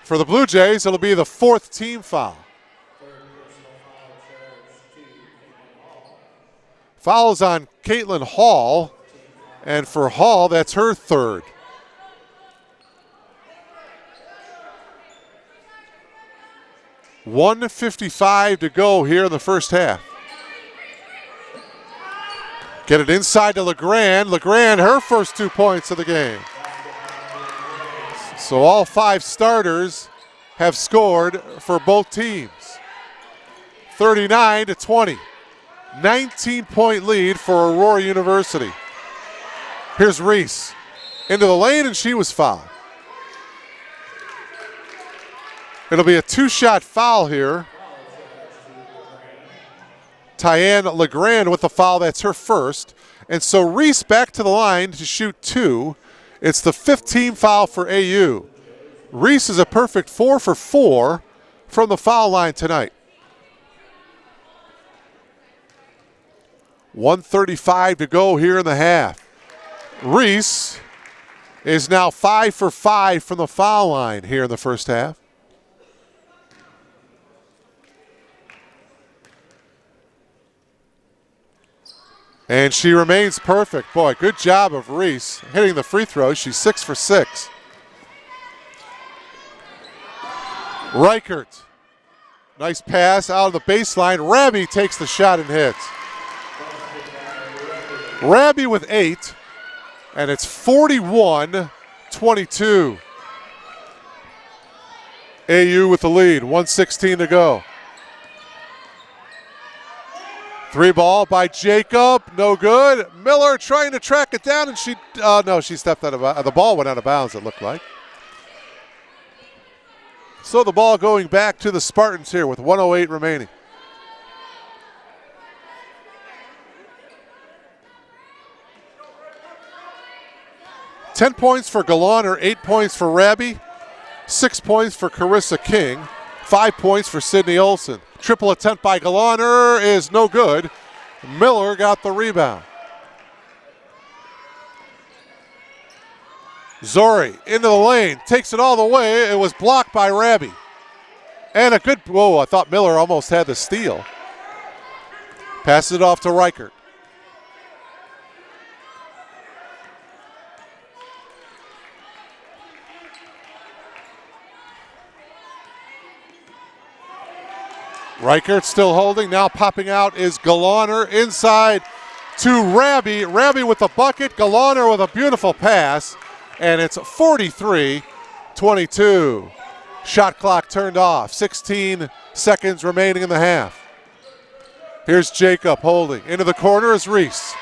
For the Blue Jays, it'll be the 4th team foul. Fouls on Caitlin Hall, and for Hall, that's her third. .155 to go here in the first half. Get it inside to LeGrand. LeGrand, her first 2 points of the game. So all 5 starters have scored for both teams. 39-20. 19-point lead for Aurora University. Here's Reese into the lane, and she was fouled. It'll be a 2-shot foul here. Tyann LeGrand with the foul, that's her first. And so Reese back to the line to shoot 2. It's the 5th team foul for AU. Reese is a perfect 4 for 4 from the foul line tonight. 1:35 to go here in the half. Reese is now 5 for 5 from the foul line here in the first half. And she remains perfect. Boy, good job of Reese hitting the free throws. She's 6 for 6. Reichert. Nice pass out of the baseline. Raby takes the shot and hits. Raby with 8, and it's 41-22. AU with the lead, 1:16 to go. 3 ball by Jacob, no good. Miller trying to track it down, and she stepped out of the ball went out of bounds, it looked like. So the ball going back to the Spartans here with 1:08 remaining. $10 points for Galaner, 8 points for Raby, 6 points for Carissa King, 5 points for Sydney Olson. Triple attempt by Galaner is no good. Miller got the rebound. Zori into the lane, takes it all the way. It was blocked by Raby. And a good, whoa, I thought Miller almost had the steal. Passes it off to Reichert. Reichert still holding, now popping out is Galaner inside to Raby. Raby with the bucket, Galaner with a beautiful pass, and it's 43-22. Shot clock turned off, 16 seconds remaining in the half. Here's Jacob holding, into the corner is Reese.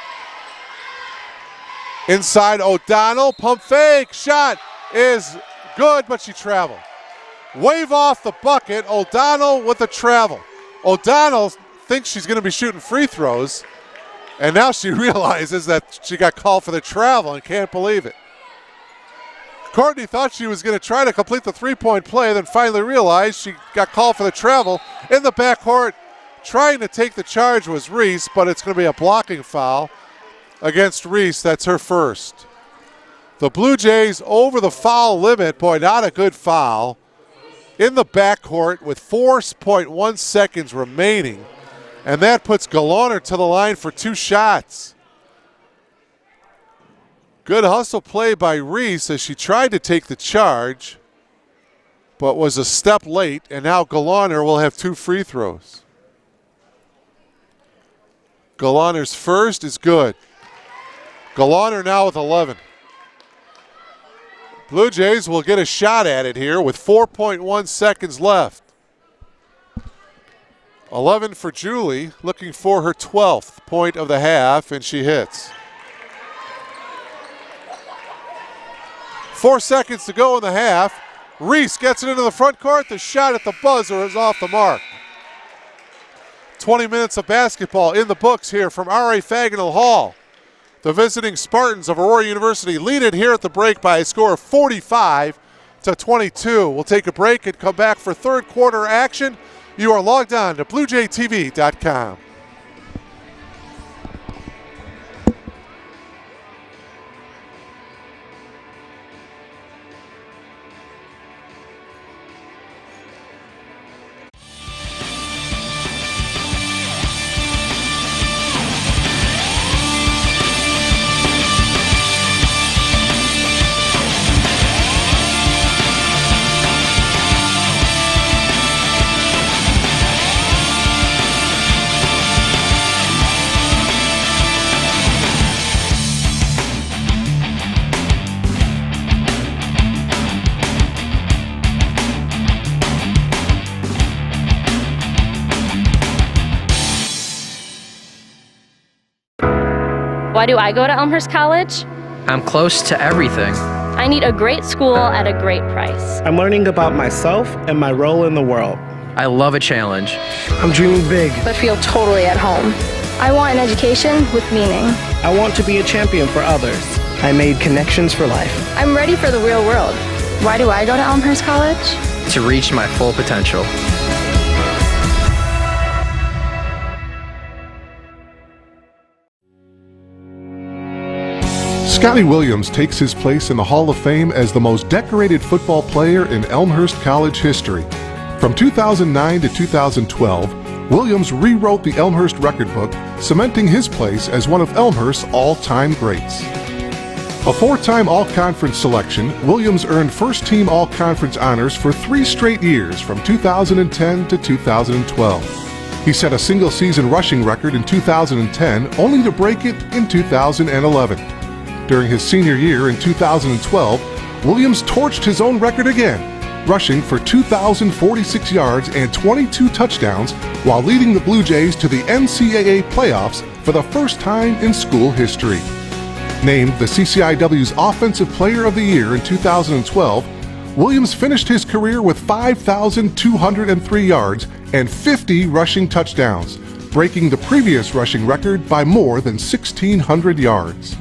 Inside O'Donnell, pump fake, shot is good, but she traveled. Wave off the bucket, O'Donnell with the travel. O'Donnell thinks she's going to be shooting free throws, and now she realizes that she got called for the travel and can't believe it. Courtney thought she was going to try to complete the three-point play, then finally realized she got called for the travel. In the backcourt, trying to take the charge was Reese, but it's going to be a blocking foul against Reese. That's her first. The Blue Jays over the foul limit. Boy, not a good foul. In the backcourt with 4.1 seconds remaining. And that puts Galaner to the line for 2 shots. Good hustle play by Reese as she tried to take the charge, but was a step late, and now Galaner will have 2 free throws. Galaner's first is good. Galaner now with 11. Blue Jays will get a shot at it here with 4.1 seconds left. 11 for Julie, looking for her 12th point of the half, and she hits. 4 seconds to go in the half. Reese gets it into the front court. The shot at the buzzer is off the mark. 20 minutes of basketball in the books here from R.A. Faginal Hall. The visiting Spartans of Aurora University lead it here at the break by a score of 45-22. We'll take a break and come back for third quarter action. You are logged on to BlueJayTV.com. Why do I go to Elmhurst College? I'm close to everything. I need a great school at a great price. I'm learning about myself and my role in the world. I love a challenge. I'm dreaming big. but feel totally at home. I want an education with meaning. I want to be a champion for others. I made connections for life. I'm ready for the real world. Why do I go to Elmhurst College? To reach my full potential. Scotty Williams takes his place in the Hall of Fame as the most decorated football player in Elmhurst College history. From 2009 to 2012, Williams rewrote the Elmhurst record book, cementing his place as one of Elmhurst's all-time greats. A four-time All-Conference selection, Williams earned first-team All-Conference honors for 3 straight years from 2010 to 2012. He set a single-season rushing record in 2010, only to break it in 2011. During his senior year in 2012, Williams torched his own record again, rushing for 2,046 yards and 22 touchdowns while leading the Blue Jays to the NCAA playoffs for the first time in school history. Named the CCIW's Offensive Player of the Year in 2012, Williams finished his career with 5,203 yards and 50 rushing touchdowns, breaking the previous rushing record by more than 1,600 yards.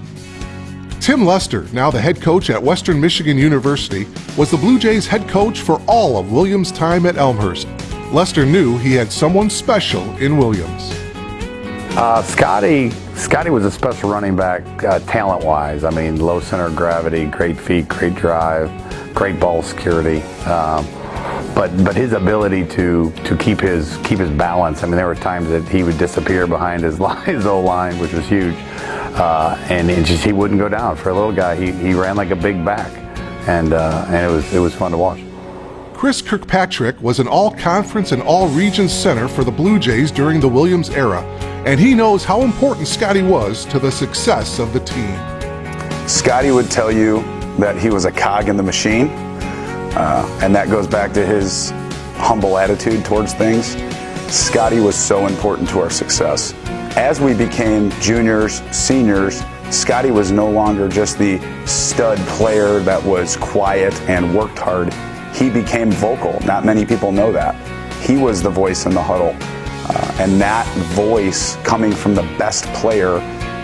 Tim Lester, now the head coach at Western Michigan University, was the Blue Jays head coach for all of Williams' time at Elmhurst. Lester knew he had someone special in Williams. Scotty was a special running back talent-wise. I mean, low center of gravity, great feet, great drive, great ball security. But his ability to keep his balance. I mean, there were times that he would disappear behind his O-line, which was huge. And he wouldn't go down. For a little guy, he ran like a big back, and it was fun to watch. Chris Kirkpatrick was an all-conference and all-regions center for the Blue Jays during the Williams era, and he knows how important Scotty was to the success of the team. Scotty would tell you that he was a cog in the machine, and that goes back to his humble attitude towards things. Scotty was so important to our success. As we became juniors, seniors, Scotty was no longer just the stud player that was quiet and worked hard. He became vocal. Not many people know that. He was the voice in the huddle. And that voice coming from the best player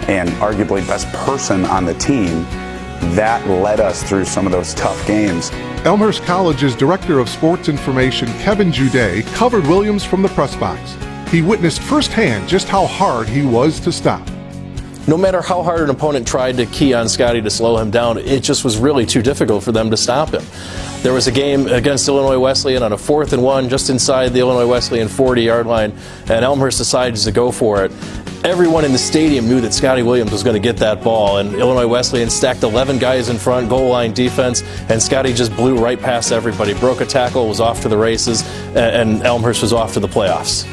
and arguably best person on the team, that led us through some of those tough games. Elmhurst College's Director of Sports Information, Kevin Juday, covered Williams from the press box. He witnessed firsthand just how hard he was to stop. No matter how hard an opponent tried to key on Scotty to slow him down, it just was really too difficult for them to stop him. There was a game against Illinois Wesleyan on a 4th and 1 just inside the Illinois Wesleyan 40-yard line, and Elmhurst decided to go for it. Everyone in the stadium knew that Scotty Williams was going to get that ball, and Illinois Wesleyan stacked 11 guys in front, goal line defense, and Scotty just blew right past everybody, broke a tackle, was off to the races, and Elmhurst was off to the playoffs.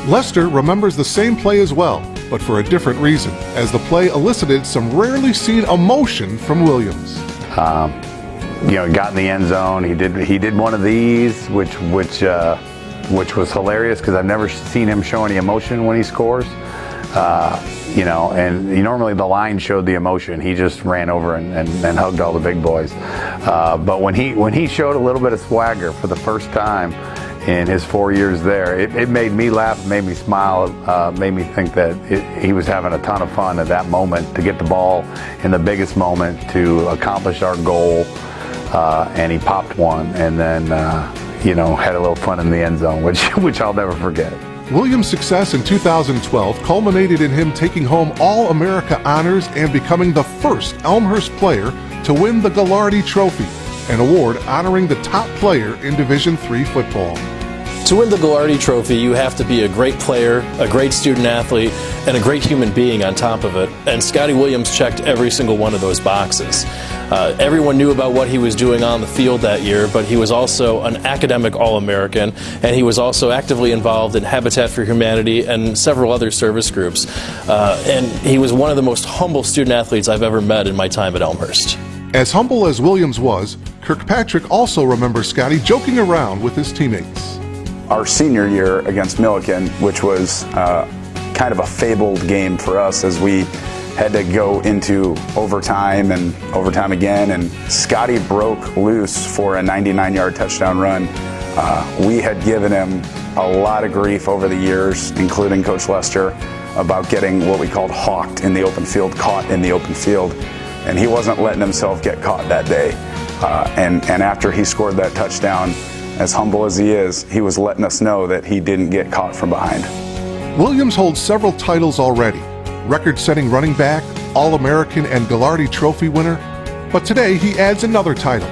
Lester remembers the same play as well, but for a different reason, as the play elicited some rarely seen emotion from Williams. Got in the end zone. He did one of these, which was hilarious because I've never seen him show any emotion when he scores. And normally the line showed the emotion. He just ran over and hugged all the big boys. But when he showed a little bit of swagger for the first time in his 4 years there, it made me laugh, made me smile, made me think that he was having a ton of fun at that moment to get the ball in the biggest moment to accomplish our goal. And he popped one and then, had a little fun in the end zone, which I'll never forget. Williams' success in 2012 culminated in him taking home All-America honors and becoming the first Elmhurst player to win the Ghilardi Trophy, an award honoring the top player in Division III football. To win the Ghilardi Trophy, you have to be a great player, a great student athlete, and a great human being on top of it. And Scotty Williams checked every single one of those boxes. Everyone knew about what he was doing on the field that year, but he was also an academic All-American, and he was also actively involved in Habitat for Humanity and several other service groups. And he was one of the most humble student athletes I've ever met in my time at Elmhurst. As humble as Williams was, Kirkpatrick also remembers Scotty joking around with his teammates. Our senior year against Milliken, which was kind of a fabled game for us as we had to go into overtime and overtime again, and Scotty broke loose for a 99-yard touchdown run. We had given him a lot of grief over the years, including Coach Lester, about getting what we called hawked in the open field, caught in the open field, and he wasn't letting himself get caught that day. And after he scored that touchdown, as humble as he is, he was letting us know that he didn't get caught from behind. Williams holds several titles already: record-setting running back, All-American and Ghilardi Trophy winner. But today he adds another title: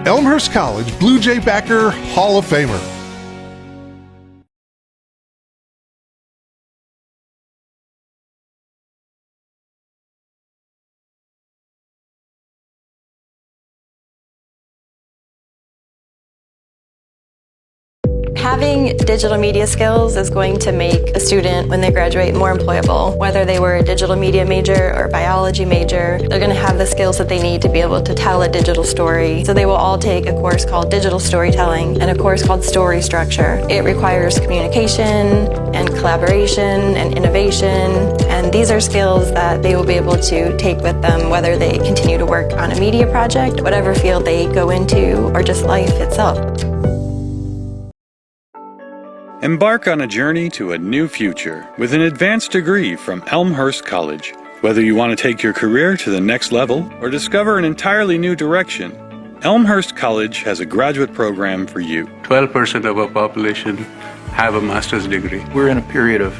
Elmhurst College Blue Jay backer Hall of Famer. Having digital media skills is going to make a student, when they graduate, more employable. Whether they were a digital media major or a biology major, they're going to have the skills that they need to be able to tell a digital story. So they will all take a course called Digital Storytelling and a course called Story Structure. It requires communication and collaboration and innovation, and these are skills that they will be able to take with them whether they continue to work on a media project, whatever field they go into, or just life itself. Embark on a journey to a new future with an advanced degree from Elmhurst College. Whether you want to take your career to the next level or discover an entirely new direction, Elmhurst College has a graduate program for you. 12% of our population have a master's degree. We're in a period of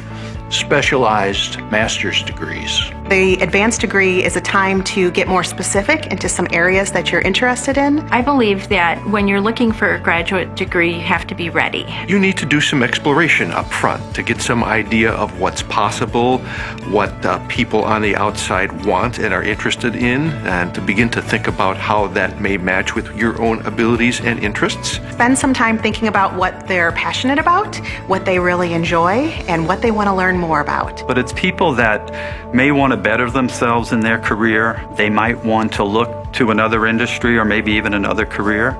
specialized master's degrees. The advanced degree is a time to get more specific into some areas that you're interested in. I believe that when you're looking for a graduate degree, you have to be ready. You need to do some exploration up front to get some idea of what's possible, what people on the outside want and are interested in, and to begin to think about how that may match with your own abilities and interests. Spend some time thinking about what they're passionate about, what they really enjoy, and what they want to learn more about. But it's people that may want to better themselves in their career. They might want to look to another industry or maybe even another career.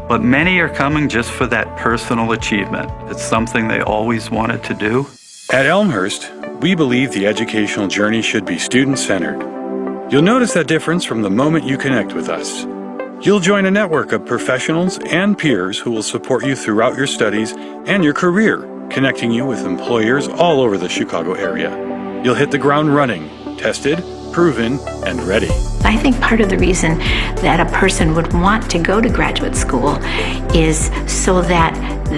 But many are coming just for that personal achievement. It's something they always wanted to do. At Elmhurst, we believe the educational journey should be student-centered. You'll notice that difference from the moment you connect with us. You'll join a network of professionals and peers who will support you throughout your studies and your career, connecting you with employers all over the Chicago area. You'll hit the ground running, tested, proven, and ready. I think part of the reason that a person would want to go to graduate school is so that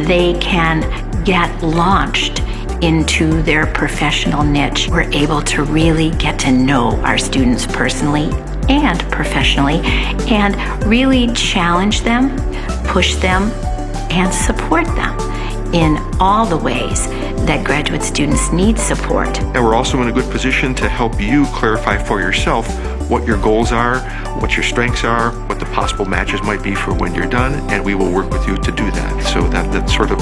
they can get launched into their professional niche. We're able to really get to know our students personally and professionally and really challenge them, push them, and support them in all the ways that graduate students need support. And we're also in a good position to help you clarify for yourself what your goals are, what your strengths are, what the possible matches might be for when you're done, and we will work with you to do that. So that sort of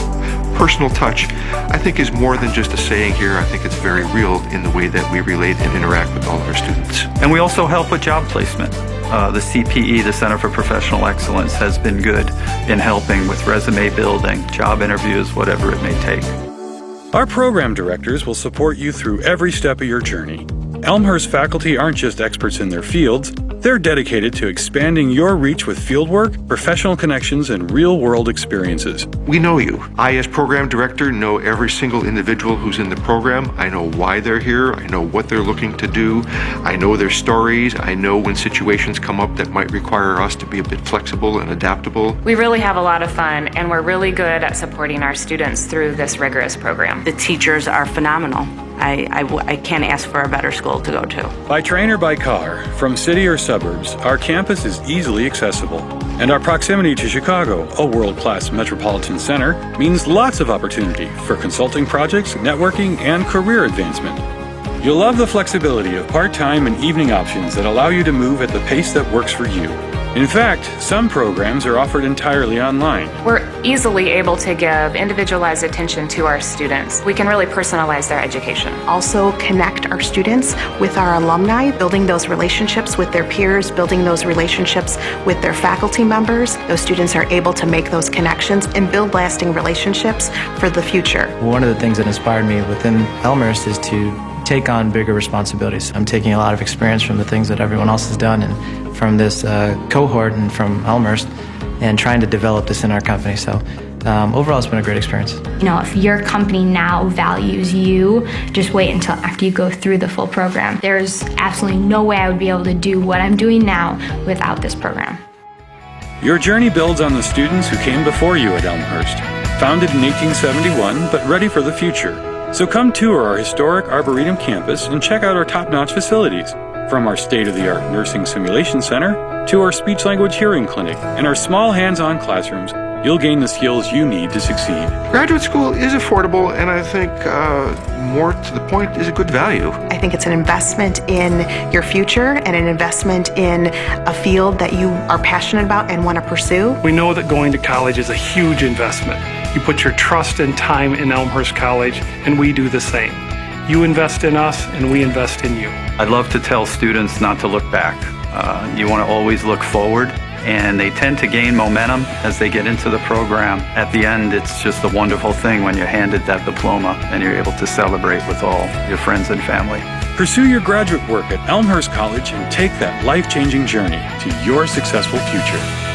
personal touch, I think, is more than just a saying here. I think it's very real in the way that we relate and interact with all of our students. And we also help with job placement. The CPE, the Center for Professional Excellence, has been good in helping with resume building, job interviews, whatever it may take. Our program directors will support you through every step of your journey. Elmhurst faculty aren't just experts in their fields, they're dedicated to expanding your reach with fieldwork, professional connections, and real-world experiences. We know you. I, as program director, know every single individual who's in the program. I know why they're here. I know what they're looking to do. I know their stories. I know when situations come up that might require us to be a bit flexible and adaptable. We really have a lot of fun, and we're really good at supporting our students through this rigorous program. The teachers are phenomenal. I can't ask for a better school to go to. By train or by car, from city or suburbs, our campus is easily accessible. And our proximity to Chicago, a world-class metropolitan center, means lots of opportunity for consulting projects, networking, and career advancement. You'll love the flexibility of part-time and evening options that allow you to move at the pace that works for you. In fact, some programs are offered entirely online. We're easily able to give individualized attention to our students. We can really personalize their education. Also connect our students with our alumni, building those relationships with their peers, building those relationships with their faculty members. Those students are able to make those connections and build lasting relationships for the future. One of the things that inspired me within Elmhurst is to take on bigger responsibilities. I'm taking a lot of experience from the things that everyone else has done and from this cohort and from Elmhurst and trying to develop this in our company. So overall, it's been a great experience. You know, if your company now values you, just wait until after you go through the full program. There's absolutely no way I would be able to do what I'm doing now without this program. Your journey builds on the students who came before you at Elmhurst. Founded in 1871, but ready for the future. So come tour our historic Arboretum campus and check out our top-notch facilities. From our state-of-the-art nursing simulation center to our speech-language hearing clinic and our small hands-on classrooms, you'll gain the skills you need to succeed. Graduate school is affordable, and I think more to the point is a good value. I think it's an investment in your future and an investment in a field that you are passionate about and want to pursue. We know that going to college is a huge investment. You put your trust and time in Elmhurst College, and we do the same. You invest in us, and we invest in you. I love to tell students not to look back. You want to always look forward, and they tend to gain momentum as they get into the program. At the end, it's just a wonderful thing when you're handed that diploma and you're able to celebrate with all your friends and family. Pursue your graduate work at Elmhurst College and take that life-changing journey to your successful future.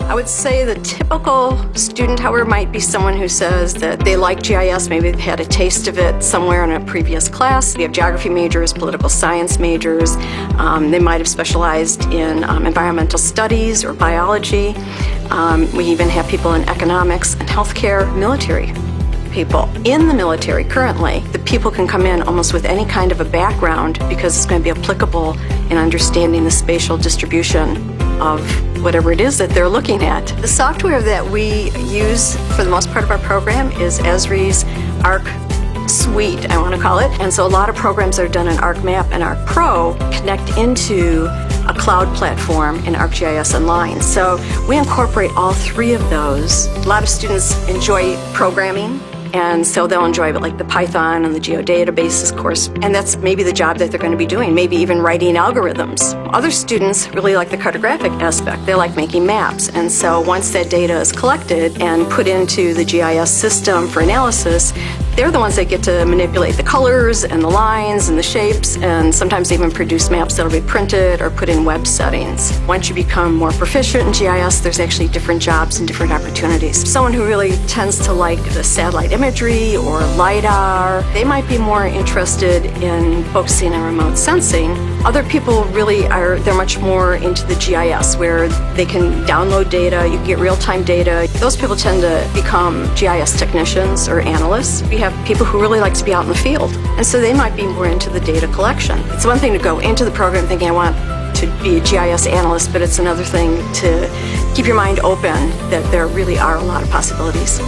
I would say the typical student, however, might be someone who says that they like GIS, maybe they've had a taste of it somewhere in a previous class. We have geography majors, political science majors. They might have specialized in environmental studies or biology. We even have people in economics and healthcare, military people. In the military currently, the people can come in almost with any kind of a background because it's going to be applicable in understanding the spatial distribution of whatever it is that they're looking at. The software that we use for the most part of our program is Esri's ARC Suite, I want to call it. And so a lot of programs that are done in ArcMap and ArcPro connect into a cloud platform in ArcGIS Online. So we incorporate all three of those. A lot of students enjoy programming. and so they'll enjoy it, like the Python and the geodatabases course, and that's maybe the job that they're going to be doing, maybe even writing algorithms. Other students really like the cartographic aspect. They like making maps, and so once that data is collected and put into the GIS system for analysis, they're the ones that get to manipulate the colors and the lines and the shapes, and sometimes even produce maps that'll be printed or put in web settings. Once you become more proficient in GIS, there's actually different jobs and different opportunities. Someone who really tends to like the satellite imagery or LiDAR, they might be more interested in focusing on remote sensing. Other people really are, they're much more into the GIS, where they can download data, you can get real-time data. Those people tend to become GIS technicians or analysts. We have people who really like to be out in the field, and so they might be more into the data collection. It's one thing to go into the program thinking I want to be a GIS analyst, but it's another thing to keep your mind open that there really are a lot of possibilities.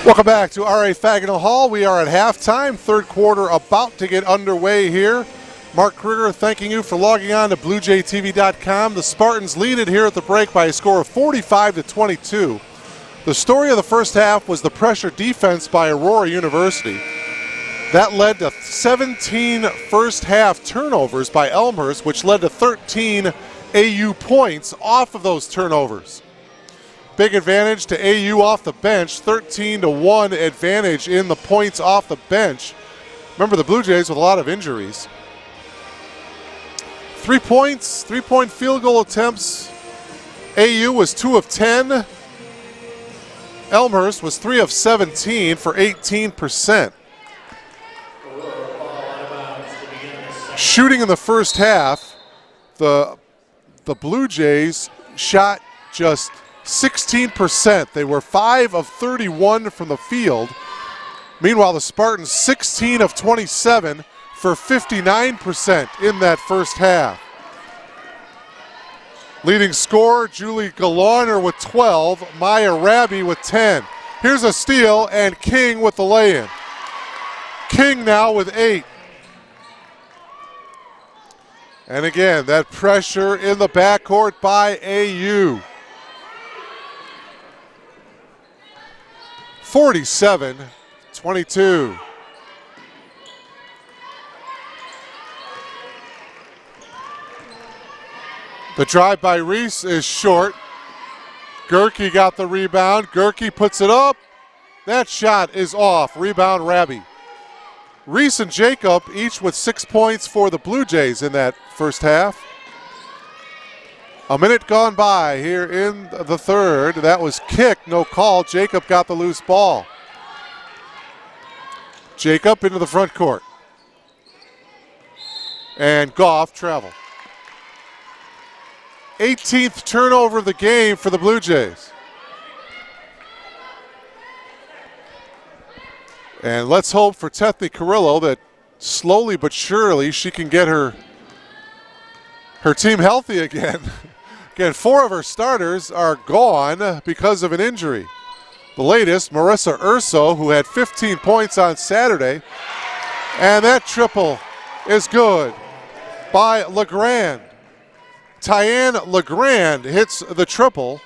Welcome back to R.A. Fagnall Hall. We are at halftime, third quarter about to get underway here. Mark Kruger thanking you for logging on to BlueJayTV.com. The Spartans lead it here at the break by a score of 45-22. The story of the first half was the pressure defense by Aurora University. That led to 17 first half turnovers by Elmhurst, which led to 13 AU points off of those turnovers. Big advantage to AU off the bench, 13-1 advantage in the points off the bench. Remember the Blue Jays with a lot of injuries. 3 points, 3-point field goal attempts. AU was 2 of 10. Elmhurst was 3 of 17 for 18%. Shooting in the first half, the Blue Jays shot just 16%. They were 5 of 31 from the field. Meanwhile, the Spartans 16 of 27 for 59% in that first half. Leading scorer, Julie Galaner with 12, Maya Raby with 10. Here's a steal and King with the lay-in. King now with 8. And again, that pressure in the backcourt by AU. 47-22. The drive by Reese is short. Gerke got the rebound. Gerke puts it up. That shot is off. Rebound Raby. Reese and Jacob each with 6 points for the Blue Jays in that first half. A minute gone by here in the third. That was kicked, no call. Jacob got the loose ball. Jacob into the front court. And Goff travel. 18th turnover of the game for the Blue Jays. And let's hope for Tethny Carrillo that slowly but surely she can get her team healthy again. Again, 4 of her starters are gone because of an injury. The latest, Marissa Urso, who had 15 points on Saturday. And that triple is good by LeGrand. Tyann LeGrand hits the triple,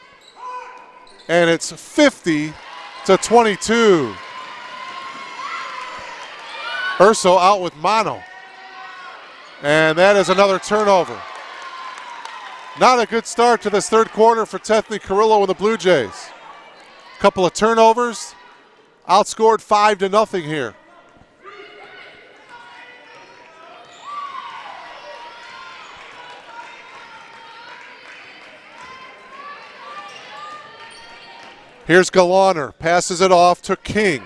and it's 50-22. Urso out with mono. And that is another turnover. Not a good start to this third quarter for Tethny Carrillo and the Blue Jays. Couple of turnovers, outscored 5-0 here. Here's Galaner, passes it off to King.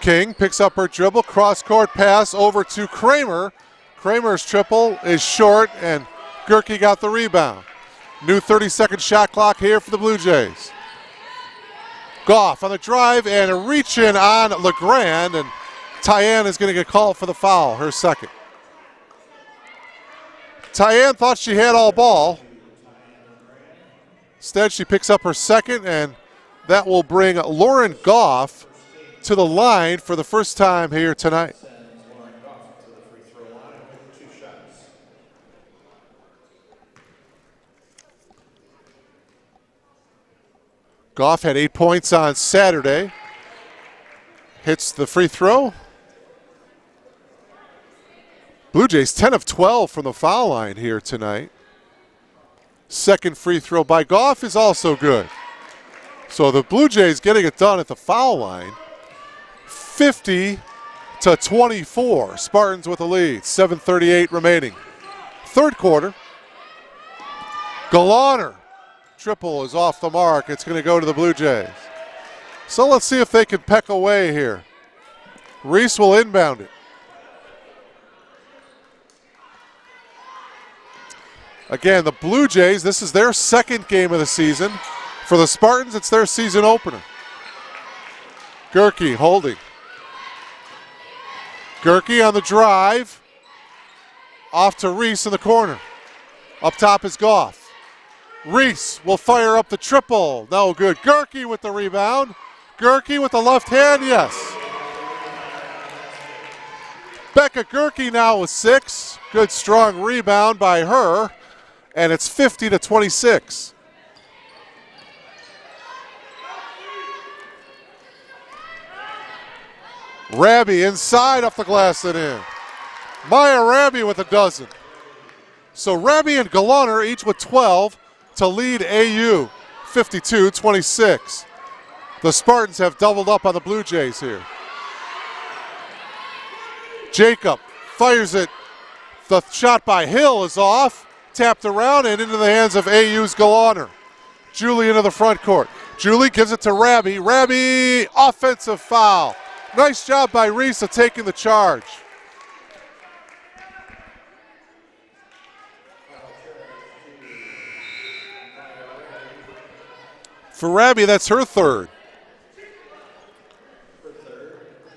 King picks up her dribble, cross-court pass over to Kramer. Kramer's triple is short, and Gerke got the rebound. New 30-second shot clock here for the Blue Jays. Goff on the drive and a reach in on LeGrand, and Tyann is going to get called for the foul, her second. Tyann thought she had all ball. Instead, she picks up her second, and that will bring Lauren Goff to the line for the first time here tonight. Goff had 8 points on Saturday. Hits the free throw. Blue Jays 10 of 12 from the foul line here tonight. Second free throw by Goff is also good. So the Blue Jays getting it done at the foul line. 50-24. Spartans with the lead. 7:38 remaining. Third quarter. Galaner. Triple is off the mark. It's going to go to the Blue Jays. So let's see if they can peck away here. Reese will inbound it. Again, the Blue Jays, this is their second game of the season. For the Spartans, it's their season opener. Gerke holding. Gerke on the drive. Off to Reese in the corner. Up top is Goff. Reese will fire up the triple. No good. Gerke with the rebound. Gerke with the left hand, yes. Becca Gerke now with 6. Good strong rebound by her. And it's 50-26. Raby inside off the glass and in. Maya Raby with a dozen. So Raby and Galaner each with 12 to lead AU 52-26. The Spartans have doubled up on the Blue Jays here. Jacob fires it. The shot by Hill is off. Tapped around and into the hands of AU's Galaner. Julie into the front court. Julie gives it to Raby. Raby, offensive foul. Nice job by Reese of taking the charge. For Raby, that's her third.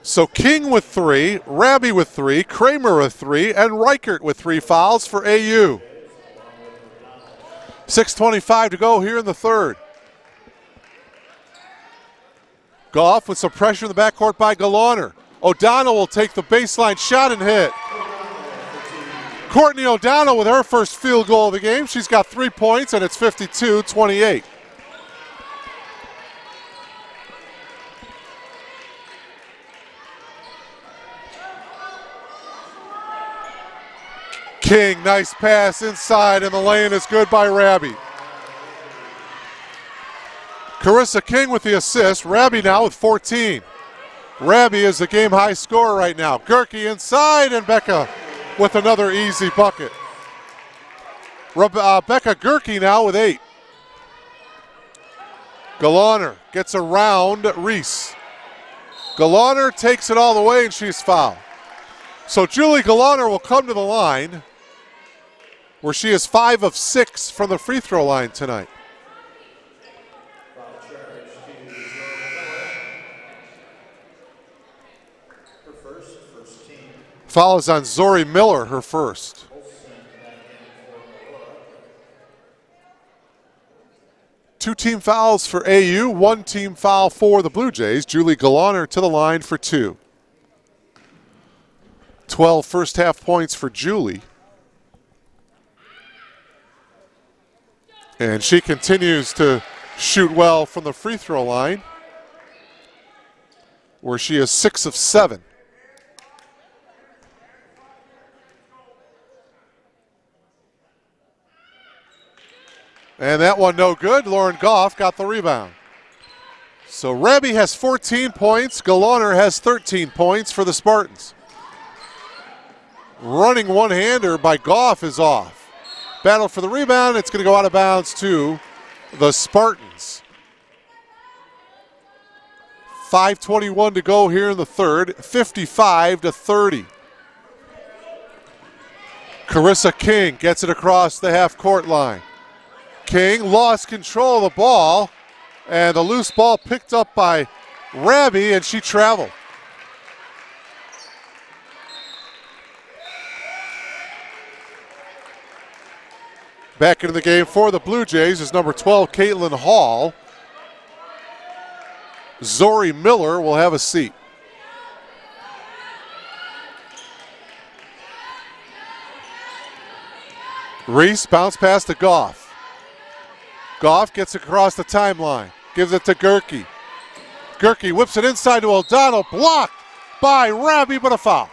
So King with 3, Raby with 3, Kramer with 3, and Reichert with 3 fouls for AU. 6:25 to go here in the third. Goff with some pressure in the backcourt by Galaner. O'Donnell will take the baseline shot and hit. Courtney O'Donnell with her first field goal of the game. She's got 3 points, and it's 52-28. King, nice pass inside, and the lane is good by Raby. Carissa King with the assist. Raby now with 14. Raby is the game high scorer right now. Gerke inside, and Becca with another easy bucket. Becca Gerke now with 8. Galaner gets around Reese. Galaner takes it all the way, and she's fouled. So Julie Galaner will come to the line, where she is 5 of 6 from the free throw line tonight. Foul is on Zori Miller, her first. Two team fouls for AU, 1 team foul for the Blue Jays. Julie Galaner to the line for 2. 12 first half points for Julie. And she continues to shoot well from the free throw line, where she is 6 of 7. And that one no good. Lauren Goff got the rebound. So Raby has 14 points. Galaner has 13 points for the Spartans. Running one-hander by Goff is off. Battle for the rebound. It's going to go out of bounds to the Spartans. 5:21 to go here in the third, 55-30. Carissa King gets it across the half-court line. King lost control of the ball, and the loose ball picked up by Raby, and she traveled. Back into the game for the Blue Jays is number 12, Caitlin Hall. Zori Miller will have a seat. Reese bounce pass to Goff. Goff gets across the timeline, gives it to Gerke. Gerke whips it inside to O'Donnell, blocked by Raby, but a foul.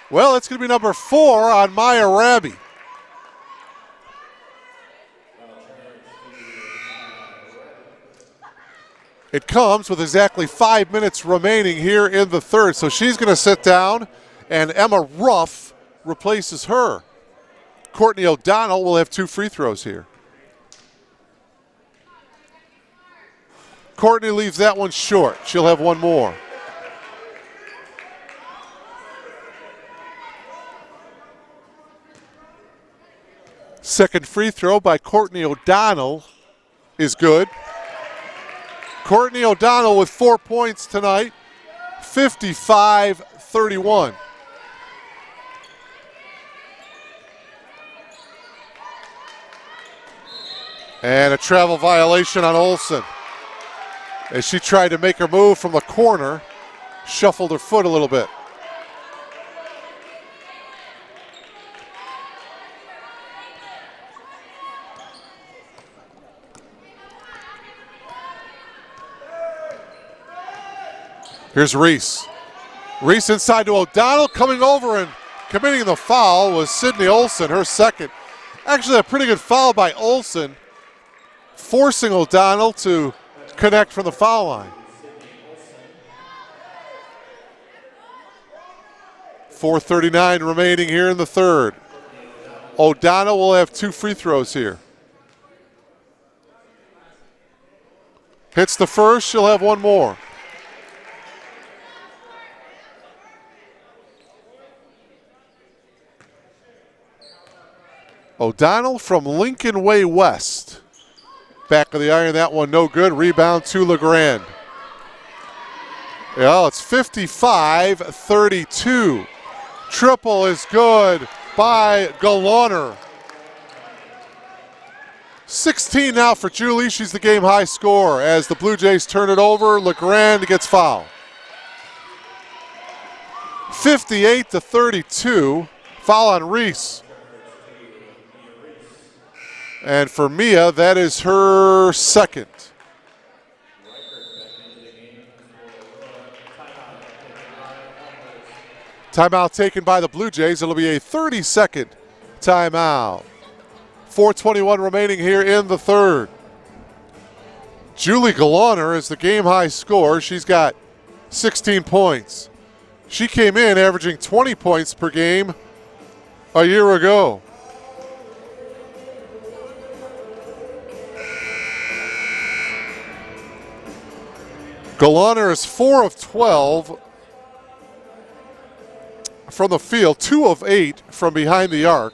Well, it's going to be number 4 on Maya Raby. It comes with exactly 5 minutes remaining here in the third, so she's going to sit down, and Emma Ruff replaces her. Courtney O'Donnell will have 2 free throws here. Courtney leaves that one short. She'll have 1 more. Second free throw by Courtney O'Donnell is good. Courtney O'Donnell with 4 points tonight, 55-31. And a travel violation on Olsen. As she tried to make her move from the corner, shuffled her foot a little bit. Here's Reese. Reese inside to O'Donnell, coming over and committing the foul was Sydney Olsen, her second. Actually a pretty good foul by Olsen, forcing O'Donnell to connect from the foul line. 4:39 remaining here in the third. O'Donnell will have 2 free throws here. Hits the first, she'll have 1 more. O'Donnell from Lincoln Way West. Back of the iron, that one no good. Rebound to LeGrand. Yeah, it's 55-32. Triple is good by Galoner. 16 now for Julie. She's the game high scorer. As the Blue Jays turn it over, LeGrand gets fouled. 58-32. Foul on Reese. And for Mia, that is her second. Timeout taken by the Blue Jays. It'll be a 30-second timeout. 4:21 remaining here in the third. Julie Galoner is the game high scorer. She's got 16 points. She came in averaging 20 points per game a year ago. Galoner is 4 of 12 from the field, 2 of 8 from behind the arc.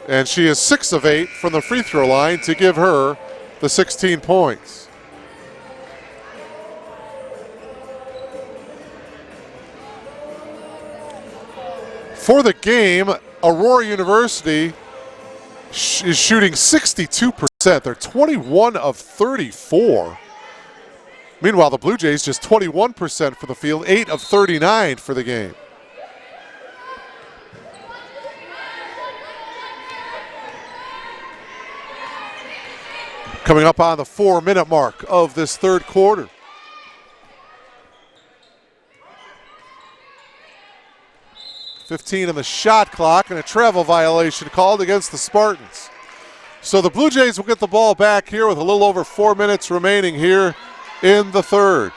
And she is 6 of 8 from the free throw line to give her the 16 points. For the game, Aurora University is shooting 62%. They're 21 of 34. Meanwhile, the Blue Jays just 21% for the field, 8 of 39 for the game. Coming up on the 4-minute mark of this third quarter. .15 on the shot clock and a travel violation called against the Spartans. So the Blue Jays will get the ball back here with a little over 4 minutes remaining here in the third.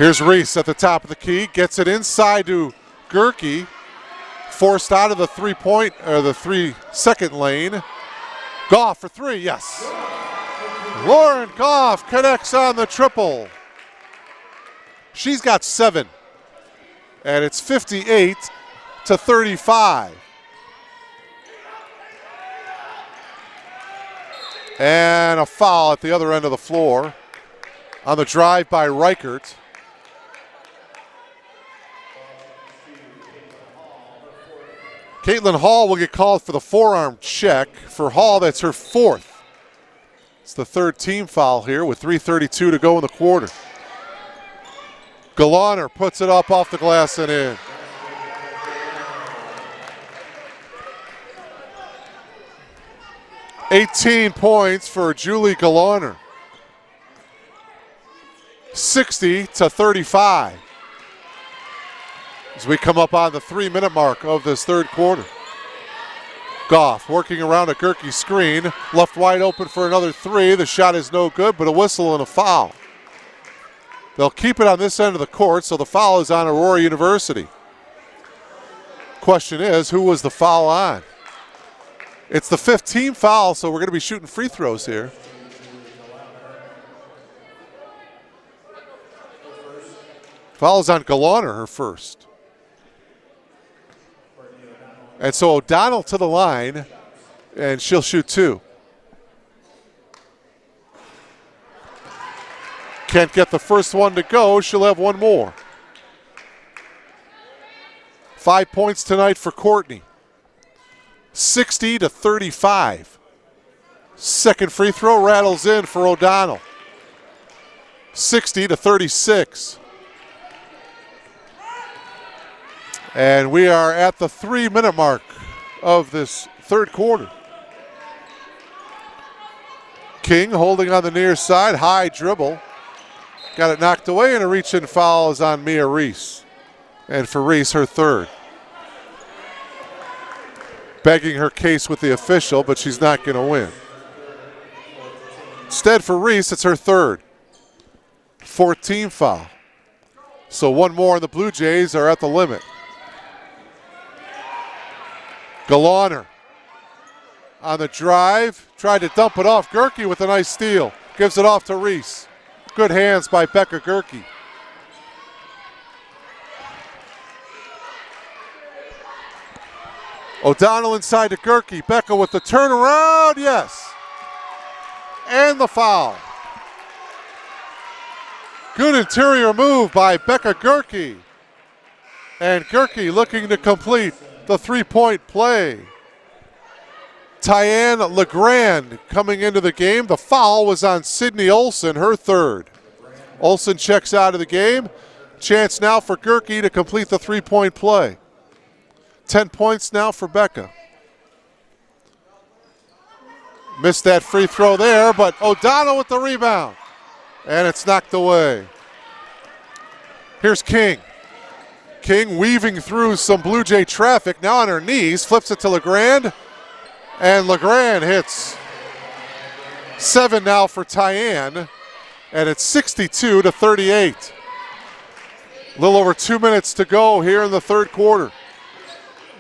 Here's Reese at the top of the key, gets it inside to Gerke, forced out of the 3-second lane. Goff for three, yes. Lauren Goff connects on the triple. She's got 7. And it's 58-35. And a foul at the other end of the floor on the drive by Reichert. Caitlin Hall will get called for the forearm check. For Hall, that's her 4th. It's the 3rd team foul here with 3:32 to go in the quarter. Galaner puts it up off the glass and in. $18 points for Julie Galaner. 60-35. As we come up on the 3-minute mark of this third quarter. Goff working around a Gerke screen, left wide open for another 3. The shot is no good, but a whistle and a foul. They'll keep it on this end of the court, so the foul is on Aurora University. Question is, who was the foul on? It's the 5th team foul, so we're going to be shooting free throws here. Foul is on Galaner, her first. And so O'Donnell to the line, and she'll shoot 2. Can't get the first one to go. She'll have one more. 5 points tonight for Courtney. 60-35. Second free throw rattles in for O'Donnell. 60-36. And we are at the 3-minute mark of this third quarter. King holding on the near side, high dribble. Got it knocked away, and a reach-in foul is on Mia Reese. And for Reese, her 3rd. Begging her case with the official, but she's not going to win. Instead, for Reese, it's her 3rd. 14 foul. So one more, and the Blue Jays are at the limit. Galaner on the drive, tried to dump it off. Gerke with a nice steal. Gives it off to Reese. Good hands by Becca Gerke. O'Donnell inside to Gerke. Becca with the turnaround, yes. And the foul. Good interior move by Becca Gerke. And Gerke looking to complete the 3-point play. Tyann LeGrand coming into the game. The foul was on Sydney Olson, her 3rd. Olson checks out of the game. Chance now for Gerke to complete the 3-point play. 10 points now for Becca. Missed that free throw there, but O'Donnell with the rebound. And it's knocked away. Here's King. King weaving through some Blue Jay traffic, now on her knees, flips it to LeGrand, and LeGrand hits 7 now for Tyann, and it's 62-38. A little over 2 minutes to go here in the third quarter.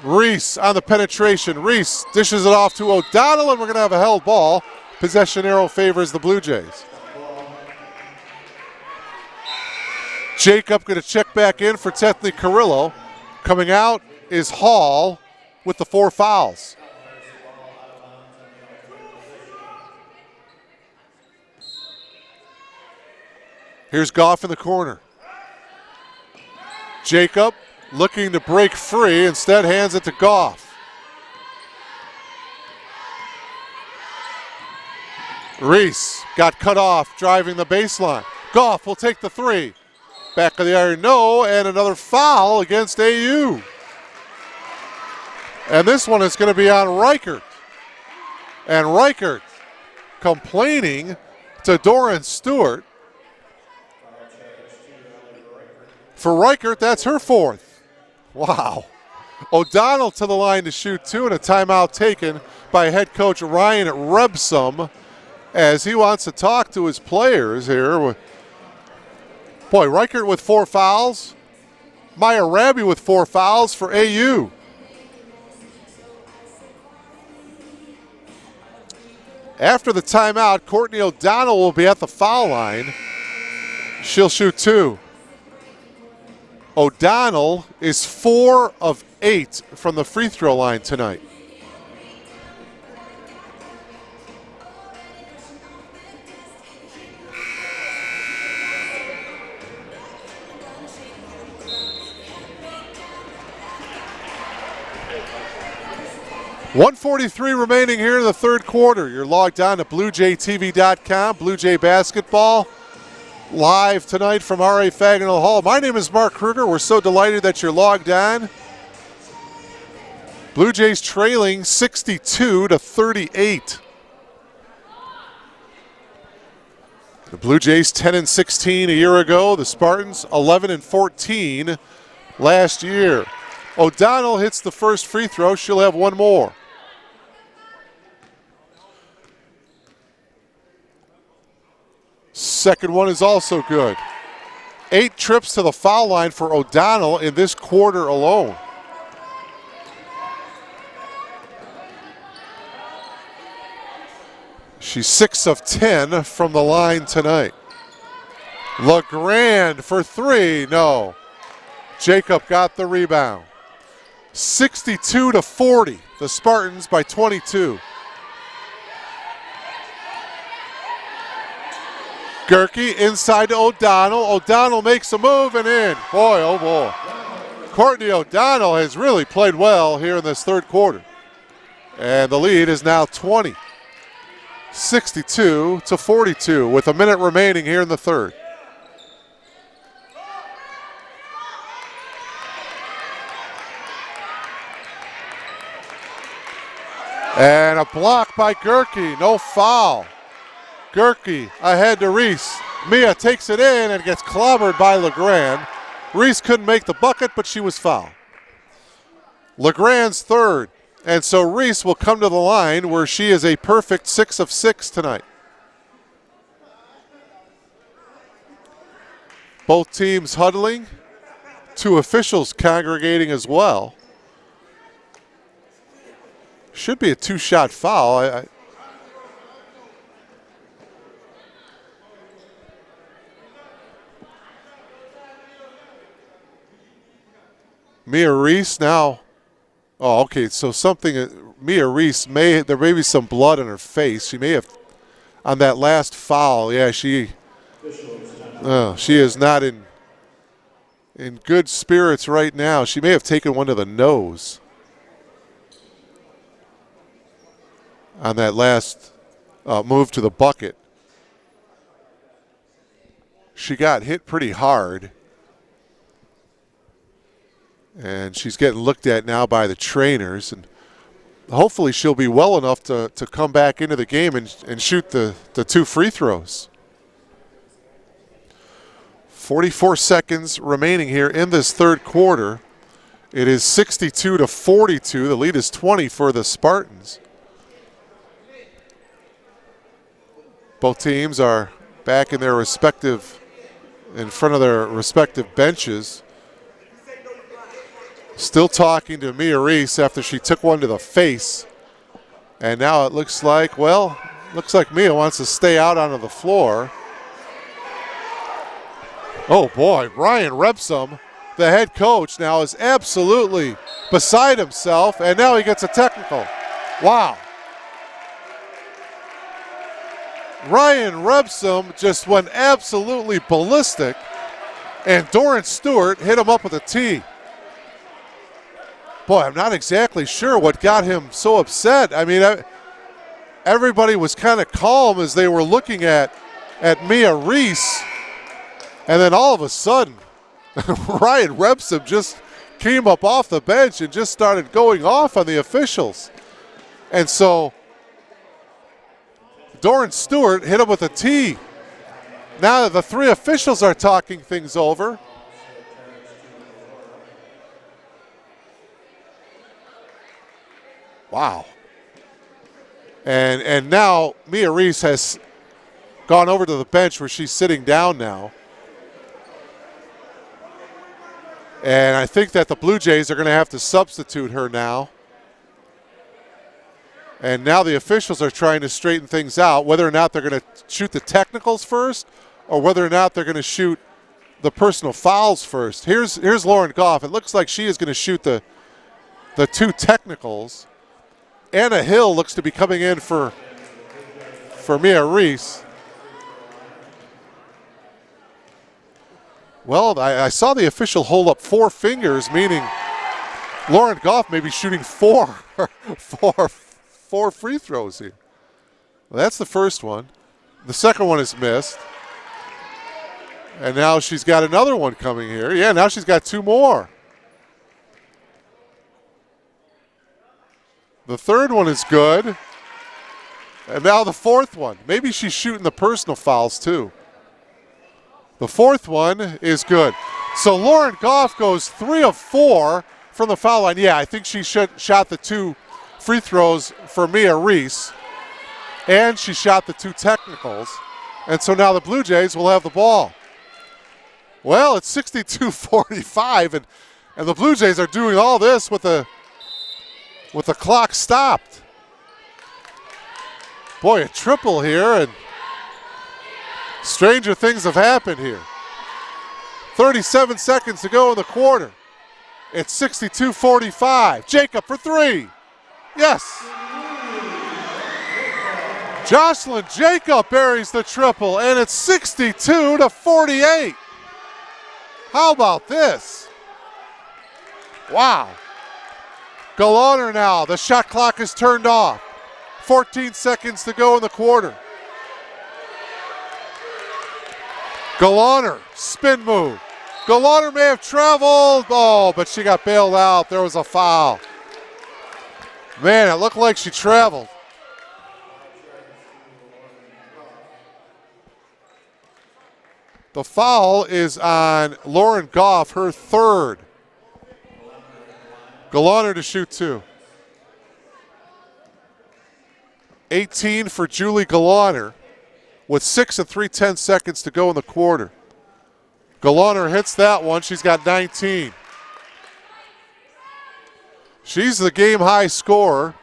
Reese on the penetration. Reese dishes it off to O'Donnell, and we're going to have a held ball. Possession arrow favors the Blue Jays. Jacob going to check back in for Tethny Carrillo. Coming out is Hall with the 4 fouls. Here's Goff in the corner. Jacob looking to break free, instead hands it to Goff. Reese got cut off driving the baseline. Goff will take the 3. Back of the iron, no, and another foul against AU. And this one is going to be on Reichert. And Reichert complaining to Doran Stewart. For Reichert, that's her 4th. Wow. O'Donnell to the line to shoot 2, and a timeout taken by head coach Ryan Rebsum as he wants to talk to his players here. Boy, Reichert with 4 fouls. Maya Raby with 4 fouls for AU. After the timeout, Courtney O'Donnell will be at the foul line. She'll shoot 2. O'Donnell is 4 of 8 from the free throw line tonight. .143 remaining here in the third quarter. You're logged on to BlueJayTV.com. Blue Jay Basketball live tonight from R.A. Fagnall Hall. My name is Mark Kruger. We're so delighted that you're logged on. Blue Jays trailing 62-38. The Blue Jays 10-16 a year ago. The Spartans 11-14 last year. O'Donnell hits the first free throw. She'll have one more. Second one is also good. 8 trips to the foul line for O'Donnell in this quarter alone. She's 6 of 10 from the line tonight. LeGrand for 3, no. Jacob got the rebound. 62-40, the Spartans by 22. Gerke inside to O'Donnell. O'Donnell makes a move and in. Boy, oh boy. Courtney O'Donnell has really played well here in this third quarter. And the lead is now 20. 62-42 with a minute remaining here in the third. And a block by Gerke, no foul. Gerke ahead to Reese. Mia takes it in and gets clobbered by LeGrand. Reese couldn't make the bucket, but she was fouled. LeGrand's third, and so Reese will come to the line where she is a perfect 6 of 6 tonight. Both teams huddling, 2 officials congregating as well. Should be a 2-shot foul. Mia Reese now. Oh, okay. So Mia Reese there may be some blood on her face. She may have on that last foul. Yeah, she is not in good spirits right now. She may have taken one to the nose on that last move to the bucket. She got hit pretty hard. And she's getting looked at now by the trainers. And hopefully she'll be well enough to come back into the game and shoot the 2 free throws. 44 seconds remaining here in this third quarter. It is 62-42. The lead is 20 for the Spartans. Both teams are back in front of their respective benches. Still talking to Mia Reese after she took one to the face. And now it looks like Mia wants to stay out onto the floor. Oh boy, Brian Repsum, the head coach, now is absolutely beside himself, and now he gets a technical. Wow. Ryan Repsum just went absolutely ballistic, and Doran Stewart hit him up with a tee. Boy, I'm not exactly sure what got him so upset. I mean, everybody was kind of calm as they were looking at Mia Reese, and then all of a sudden, Ryan Repsum just came up off the bench and just started going off on the officials. And so Doran Stewart hit him with a tee. Now the 3 officials are talking things over. Wow. And now Mia Reese has gone over to the bench where she's sitting down now. And I think that the Blue Jays are going to have to substitute her now. And now the officials are trying to straighten things out, whether or not they're going to shoot the technicals first or whether or not they're going to shoot the personal fouls first. Here's Lauren Goff. It looks like she is going to shoot the two technicals. Anna Hill looks to be coming in for Mia Reese. Well, I saw the official hold up 4 fingers, meaning Lauren Goff may be shooting four free throws here. Well, that's the first one. The second one is missed. And now she's got another one coming here. Yeah, now she's got 2 more. The third one is good. And now the fourth one. Maybe she's shooting the personal fouls too. The fourth one is good. So Lauren Goff goes 3 of 4 from the foul line. Yeah, I think she shot the 2 free throws for Mia Reese. And she shot the 2 technicals. And so now the Blue Jays will have the ball. Well, it's 62-45, and the Blue Jays are doing all this with the clock stopped. Boy, a triple here, and stranger things have happened here. 37 seconds to go in the quarter. It's 62-45. Jacob for 3. Yes. Jocelyn Jacob buries the triple, and it's 62-48. How about this? Wow. Galaner now. The shot clock is turned off. 14 seconds to go in the quarter. Galaner, spin move. Galaner may have traveled. Oh, but she got bailed out. There was a foul. Man, it looked like she traveled. The foul is on Lauren Goff, her 3rd. Galaner to shoot 2. 18 for Julie Galaner with 6 and 3/10 seconds to go in the quarter. Galaner hits that one. She's got 19. She's the game high scorer.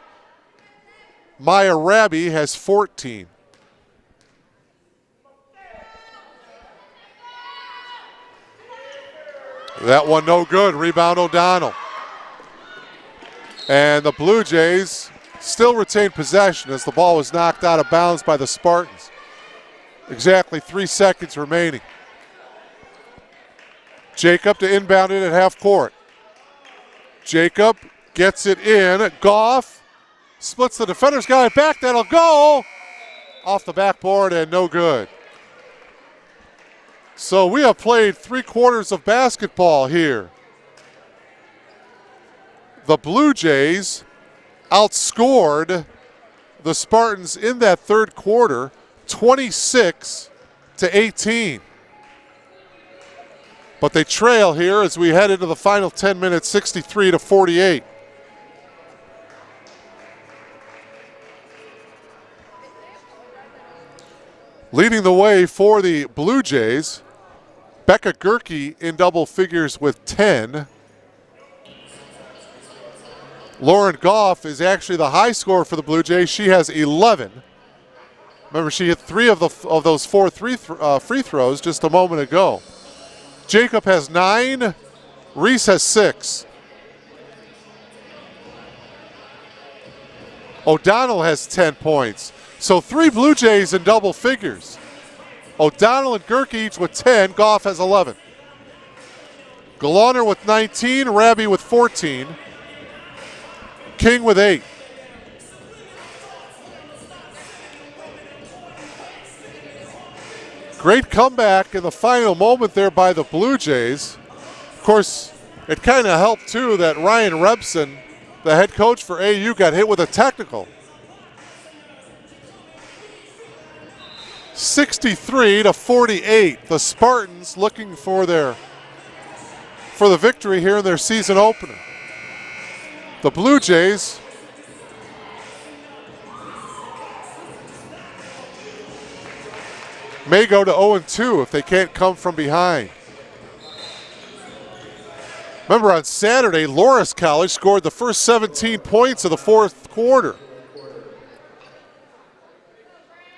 Maya Raby has 14. That one no good. Rebound O'Donnell. And the Blue Jays still retain possession as the ball was knocked out of bounds by the Spartans. Exactly 3 seconds remaining. Jacob to inbound it at half court. Jacob gets it in. Goff splits the defender's got it back. That'll go off the backboard and no good. So we have played 3 quarters of basketball here. The Blue Jays outscored the Spartans in that 3rd quarter 26-18. But they trail here as we head into the final 10 minutes, 63-48. Leading the way for the Blue Jays, Becca Gerke in double figures with 10. Lauren Goff is actually the high scorer for the Blue Jays. She has 11. Remember, she hit 3 of those 4 free throws just a moment ago. Jacob has 9. Reese has 6. O'Donnell has 10 points. So 3 Blue Jays in double figures. O'Donnell and Gerke each with 10. Goff has 11. Galaner with 19. Raby with 14. King with 8. Great comeback in the final moment there by the Blue Jays. Of course, it kind of helped too that Ryan Rebson, the head coach for AU, got hit with a technical. 63-48. The Spartans looking for the victory here in their season opener. The Blue Jays may go to 0-2 if they can't come from behind. Remember on Saturday, Loras College scored the first 17 points of the fourth quarter.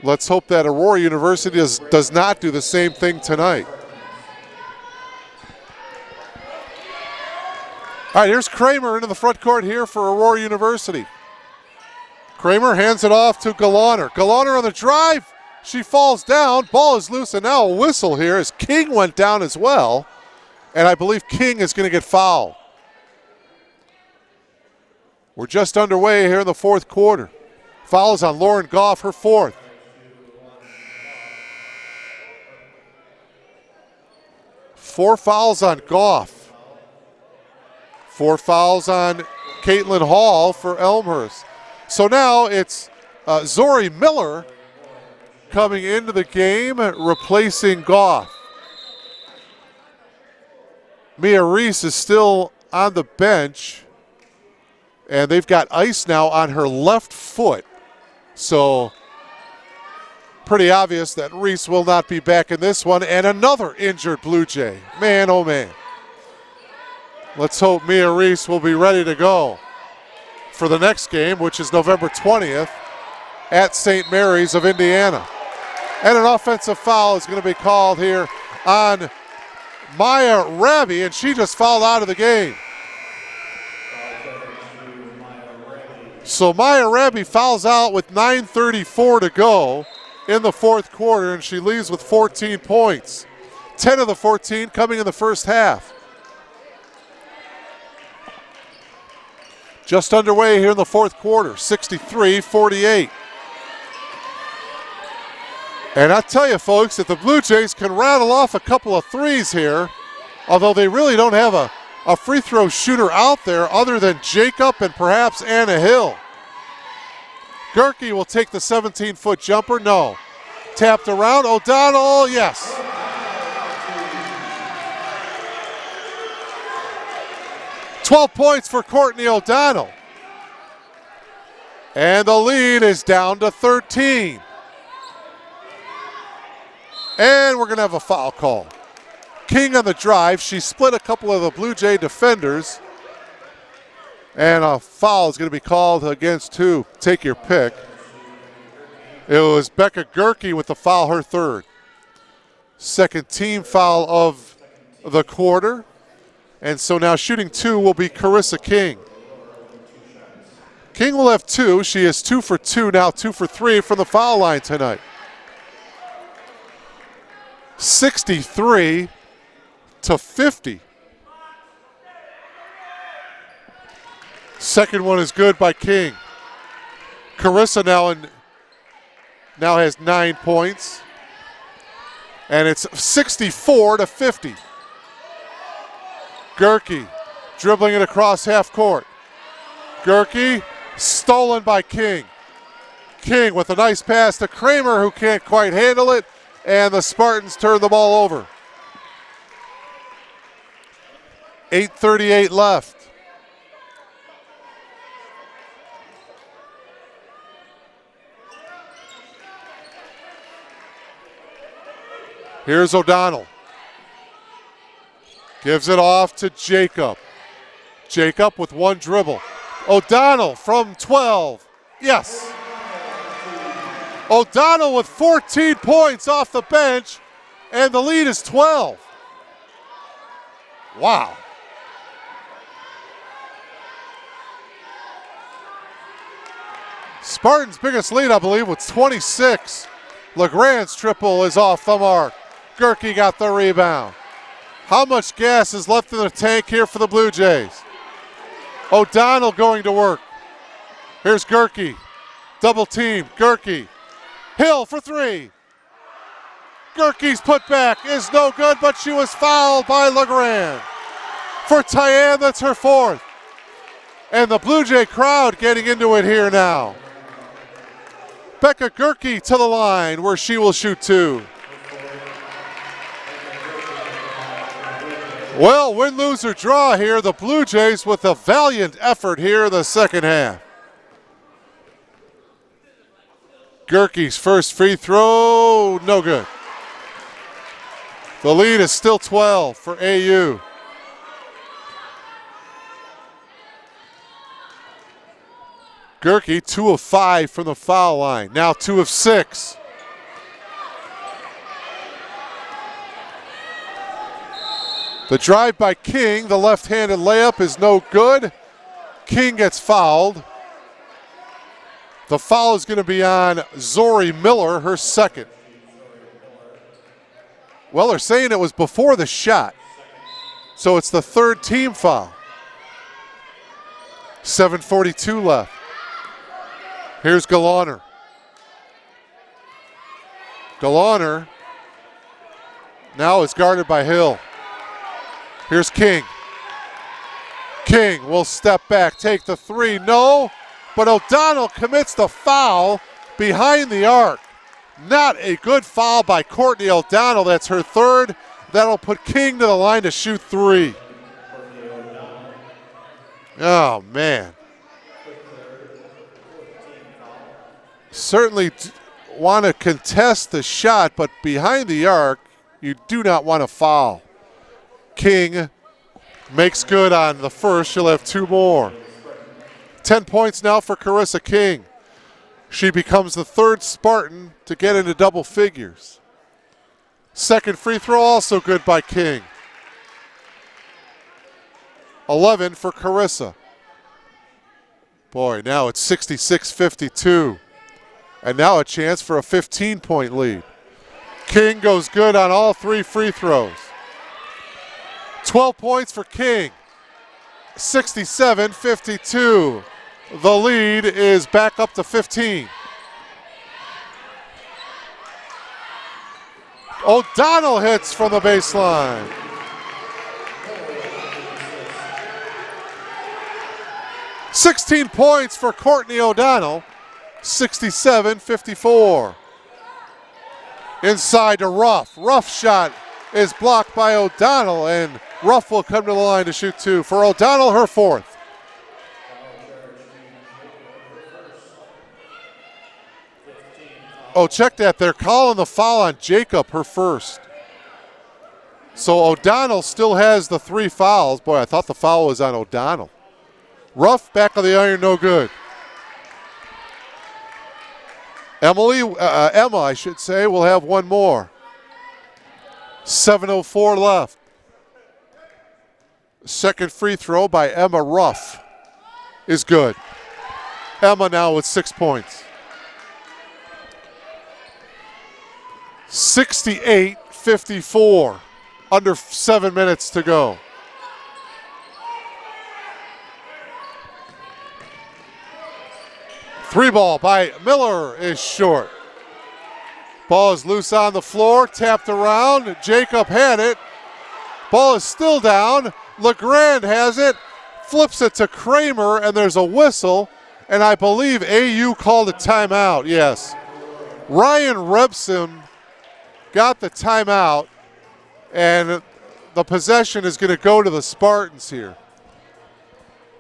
Let's hope that Aurora University does not do the same thing tonight. All right, here's Kramer into the front court here for Aurora University. Kramer hands it off to Galaner. Galaner on the drive. She falls down. Ball is loose, and now a whistle here as King went down as well. And I believe King is going to get fouled. We're just underway here in the fourth quarter. Foul is on Lauren Goff, her fourth. Four fouls on Goff. 4 fouls on Caitlin Hall for Elmhurst. So now it's Zori Miller coming into the game, replacing Goff. Mia Reese is still on the bench, and they've got ice now on her left foot. So pretty obvious that Reese will not be back in this one, and another injured Blue Jay. Man, oh man. Let's hope Mia Reese will be ready to go for the next game, which is November 20th at St. Mary's of Indiana. And an offensive foul is going to be called here on Maya Rabi, and she just fouled out of the game. So Maya Rabi fouls out with 9:34 to go in the fourth quarter, and she leaves with 14 points. 10 of the 14 coming in the first half. Just underway here in the fourth quarter, 63-48. And I tell you, folks, if the Blue Jays can rattle off a couple of threes here, although they really don't have a free throw shooter out there other than Jacob and perhaps Anna Hill. Gerke will take the 17-foot jumper. No. Tapped around. O'Donnell, yes. "12 points for Courtney O'Donnell. And the lead is down to 13. And we're going to have a foul call. King on the drive. She split a couple of the Blue Jay defenders. And a foul is going to be called against who? Take your pick. It was Becca Gerke with the foul, her third. Second team foul of the quarter. And so now shooting 2 will be Carissa King. King will have 2. She is 2 for 2 now, 2 for 3 from the foul line tonight. 63-50. Second one is good by King. Carissa now has 9 points. And it's 64-50. Gerke dribbling it across half court. Gerke stolen by King. King with a nice pass to Kramer, who can't quite handle it, and the Spartans turn the ball over. 8:38 left. Here's O'Donnell. Gives it off to Jacob. Jacob with one dribble. O'Donnell from 12. Yes. O'Donnell with 14 points off the bench, and the lead is 12. Wow. Spartans' biggest lead, I believe, was 26. LeGrand's triple is off the mark. Gerke got the rebound. How much gas is left in the tank here for the Blue Jays? O'Donnell going to work. Here's Gerke. Double team. Gerke. Hill for 3. Gerke's put back is no good, but she was fouled by LeGrand. For Tyann, that's her 4th. And the Blue Jay crowd getting into it here now. Becca Gerke to the line where she will shoot 2. Well, win, lose, or draw here. The Blue Jays with a valiant effort here in the second half. Gerke's first free throw, no good. The lead is still 12 for AU. Gerke, 2 of 5 from the foul line. Now 2 of 6. The drive by King, the left-handed layup is no good. King gets fouled. The foul is going to be on Zori Miller, her second. Well, they're saying it was before the shot. So it's the third team foul. 7:42 left. Here's Galaner. Galaner now is guarded by Hill. Here's King. King will step back, take the three. No, but O'Donnell commits the foul behind the arc. Not a good foul by Courtney O'Donnell. That's her third. That'll put King to the line to shoot three. Oh, man. Certainly want to contest the shot, but behind the arc, you do not want to foul. King makes good on the first. She'll have 2 more. 10 points now for Carissa King. She becomes the third Spartan to get into double figures. Second free throw also good by King. 11 for Carissa. Boy, now it's 66-52. And now a chance for a 15-point lead. King goes good on all 3 free throws. 12 points for King. 67-52. The lead is back up to 15. O'Donnell hits from the baseline. "16 points for Courtney O'Donnell. 67-54. Inside to Ruff. Ruff shot is blocked by O'Donnell, and Ruff will come to the line to shoot 2. For O'Donnell, her 4th. Oh, check that. They're calling the foul on Jacob, her 1st. So O'Donnell still has the 3 fouls. Boy, I thought the foul was on O'Donnell. Ruff, back of the iron, no good. Emma, I should say, will have 1 more. 7:04 left. Second free throw by Emma Ruff is good. Emma now with 6 points. 68-54. Under 7 minutes to go. Three ball by Miller is short. Ball is loose on the floor, tapped around. Jacob had it. Ball is still down. LeGrand has it, flips it to Kramer, and there's a whistle. And I believe AU called a timeout, yes. Ryan Rebson got the timeout, and the possession is going to go to the Spartans here.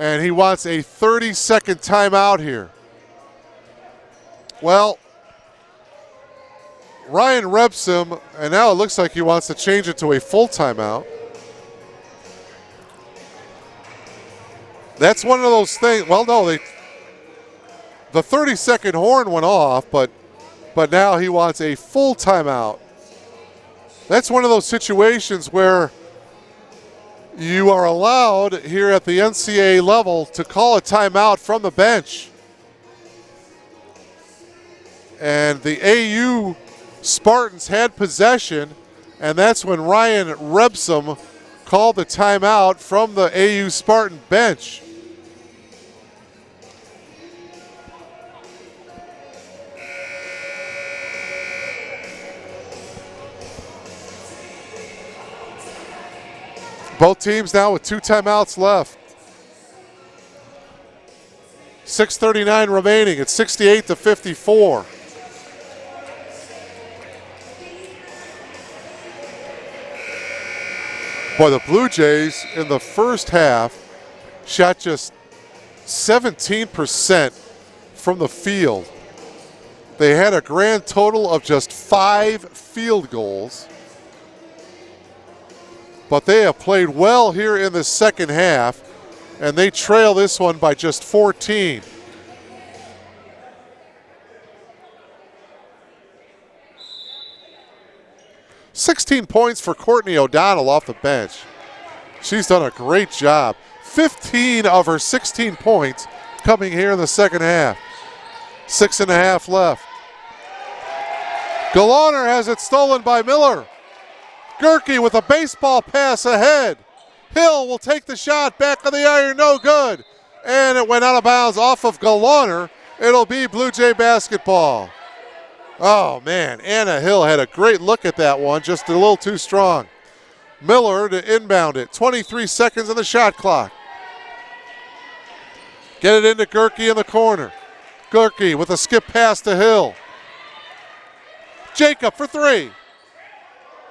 And he wants a 30-second timeout here. Well, Ryan Rebson, and now it looks like he wants to change it to a full timeout. That's one of those things. Well, no, the 30-second horn went off, but now he wants a full timeout. That's one of those situations where you are allowed here at the NCAA level to call a timeout from the bench. And the AU Spartans had possession, and that's when Ryan Rebson called the timeout from the AU Spartan bench. Both teams now with 2 timeouts left. 6:39 remaining. It's 68-54. Boy, the Blue Jays in the first half shot just 17% from the field. They had a grand total of just 5 field goals. But they have played well here in the second half, and they trail this one by just 14. 16 points for Courtney O'Donnell off the bench. She's done a great job. 15 of her 16 points coming here in the second half. 6.5 left. Galaner has it stolen by Miller. Gerke with a baseball pass ahead. Hill will take the shot, back of the iron, no good. And it went out of bounds off of Galaner. It'll be Blue Jay basketball. Oh man, Anna Hill had a great look at that one, just a little too strong. Miller to inbound it, 23 seconds on the shot clock. Get it into Gerke in the corner. Gerke with a skip pass to Hill. Jacob for three.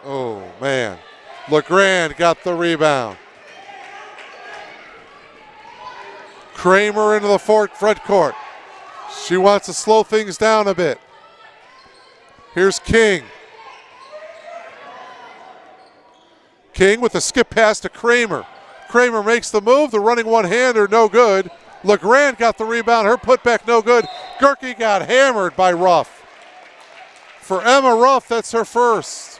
Oh man, LeGrand got the rebound. Kramer into the front court. She wants to slow things down a bit. Here's King. King with a skip pass to Kramer. Kramer makes the move, the running one-hander, no good. LeGrand got the rebound, her putback no good. Gerke got hammered by Ruff. For Emma Ruff, that's her first.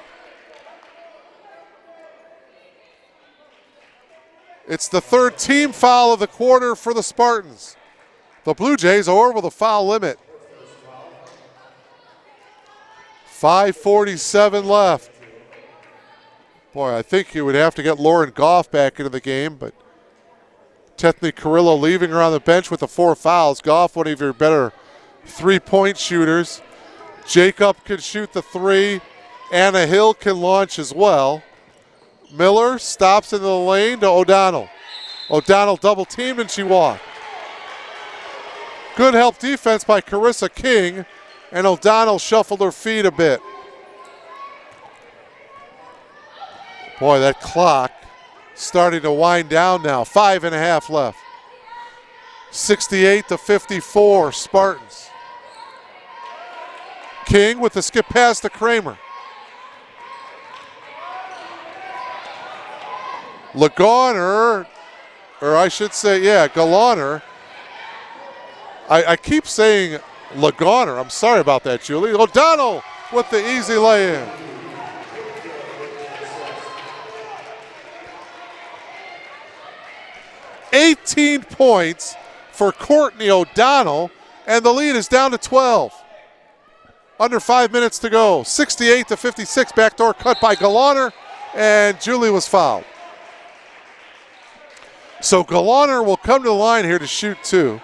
It's the third team foul of the quarter for the Spartans. The Blue Jays are over the foul limit. 5:47 left. Boy, I think you would have to get Lauren Goff back into the game, but Tethny Carrillo leaving her on the bench with the 4 fouls. Goff, one of your better three-point shooters. Jacob can shoot the 3. Anna Hill can launch as well. Miller stops into the lane to O'Donnell. O'Donnell double teamed and she walked. Good help defense by Carissa King, and O'Donnell shuffled her feet a bit. Boy, that clock starting to wind down now. 5.5 left. 68-54 Spartans. King with the skip pass to Kramer. Galaner, or I should say, yeah, Galaner. I keep saying Galaner. I'm sorry about that, Julie. O'Donnell with the easy lay-in. $18 points for Courtney O'Donnell, and the lead is down to 12. Under 5 minutes to go. 68-56, backdoor cut by Galaner, and Julie was fouled. So Galaner will come to the line here to shoot 2.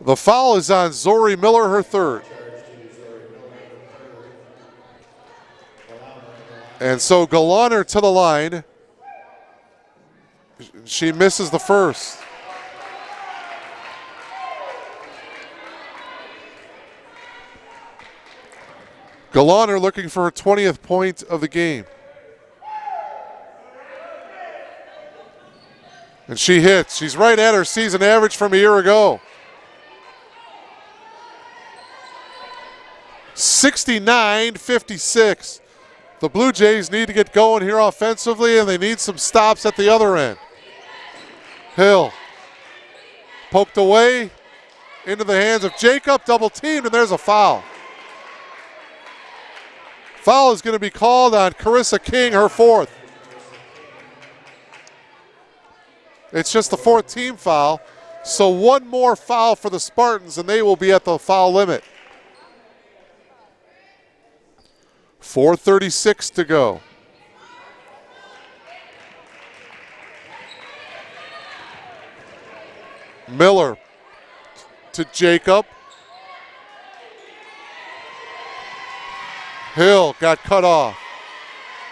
The foul is on Zori Miller, her third. And so Galaner to the line. She misses the first. Galaner looking for her 20th point of the game. And she hits. She's right at her season average from a year ago. 69-56. The Blue Jays need to get going here offensively, and they need some stops at the other end. Hill poked away into the hands of Jacob, double teamed, and there's a foul. Foul is going to be called on Carissa King, her 4th. It's just the 4th team foul, so one more foul for the Spartans, and they will be at the foul limit. 4:36 to go. Miller to Jacob. Hill got cut off.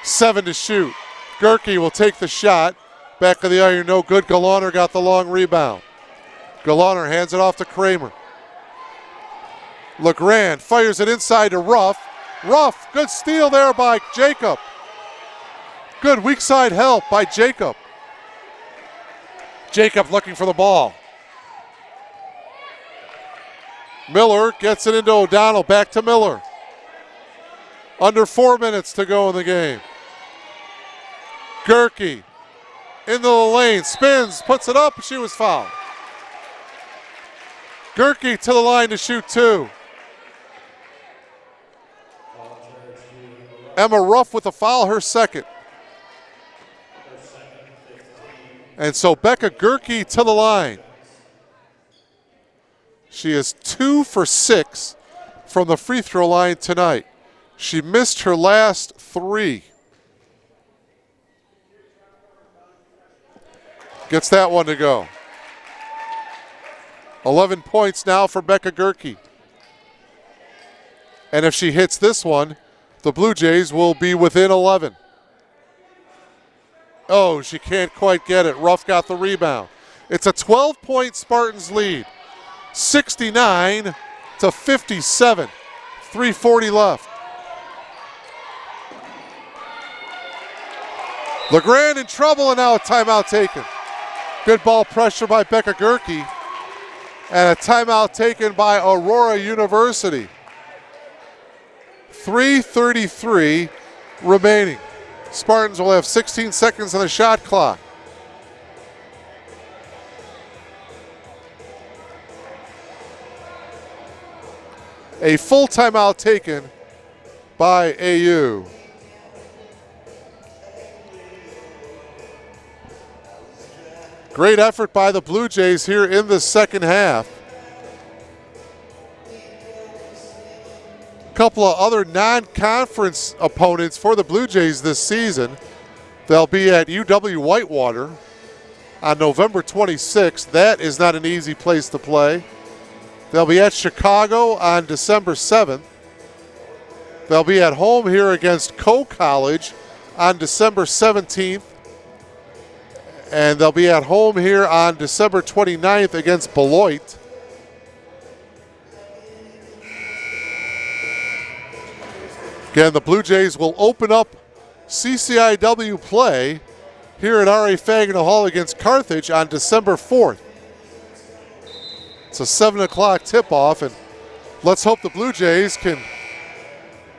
7 to shoot. Gerke will take the shot. Back of the iron, no good. Galaner got the long rebound. Galaner hands it off to Kramer. LeGrand fires it inside to Ruff. Ruff, good steal there by Jacob. Good weak side help by Jacob. Jacob looking for the ball. Miller gets it into O'Donnell, back to Miller. Under 4 minutes to go in the game. Gerke into the lane, spins, puts it up, she was fouled. Gerke to the line to shoot 2. Emma Ruff with a foul, her second. And so Becca Gerke to the line. She is 2 for 6 from the free throw line tonight. She missed her last 3. Gets that one to go. 11 points now for Becca Gerke. And if she hits this one, the Blue Jays will be within 11. Oh, she can't quite get it. Ruff got the rebound. It's a 12-point Spartans lead. 69 to 57. 3:40 left. LeGrand in trouble, and now a timeout taken. Good ball pressure by Becca Gerke. And a timeout taken by Aurora University. 3:33 remaining. Spartans will have 16 seconds on the shot clock. A full timeout taken by AU. Great effort by the Blue Jays here in the second half. A couple of other non-conference opponents for the Blue Jays this season. They'll be at UW Whitewater on November 26th. That is not an easy place to play. They'll be at Chicago on December 7th. They'll be at home here against Coe College on December 17th. And they'll be at home here on December 29th against Beloit. Again, the Blue Jays will open up CCIW play here at R.A. Fagino Hall against Carthage on December 4th. It's a 7 o'clock tip-off, and let's hope the Blue Jays can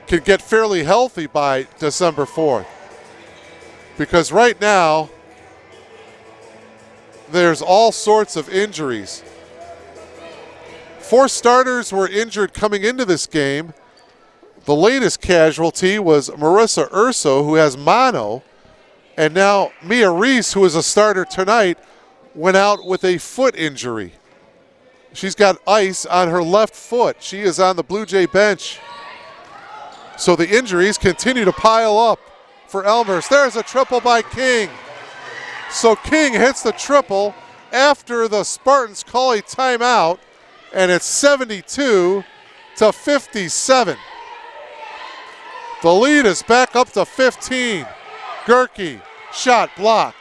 get fairly healthy by December 4th. Because right now, there's all sorts of injuries. 4 starters were injured coming into this game. The latest casualty was Marissa Urso, who has mono, and now Mia Reese, who is a starter tonight, went out with a foot injury. She's got ice on her left foot. She is on the Blue Jay bench. So the injuries continue to pile up for Elmhurst. There's a triple by King. So King hits the triple after the Spartans call a timeout, and it's 72 to 57. The lead is back up to 15. Gerke, shot blocked.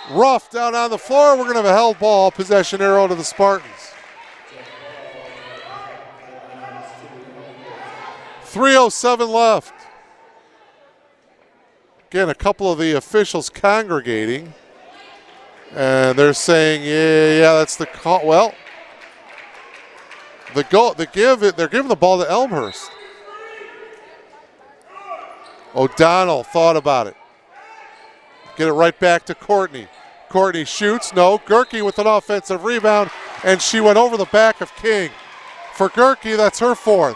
Ruff down on the floor. We're going to have a held ball, possession arrow to the Spartans. 3:07 left. Again, a couple of the officials congregating. And they're saying, yeah, that's the call. Well, they're giving the ball to Elmhurst. O'Donnell thought about it. Get it right back to Courtney. Courtney shoots. No. Gerke with an offensive rebound, and she went over the back of King. For Gerke, that's her 4th.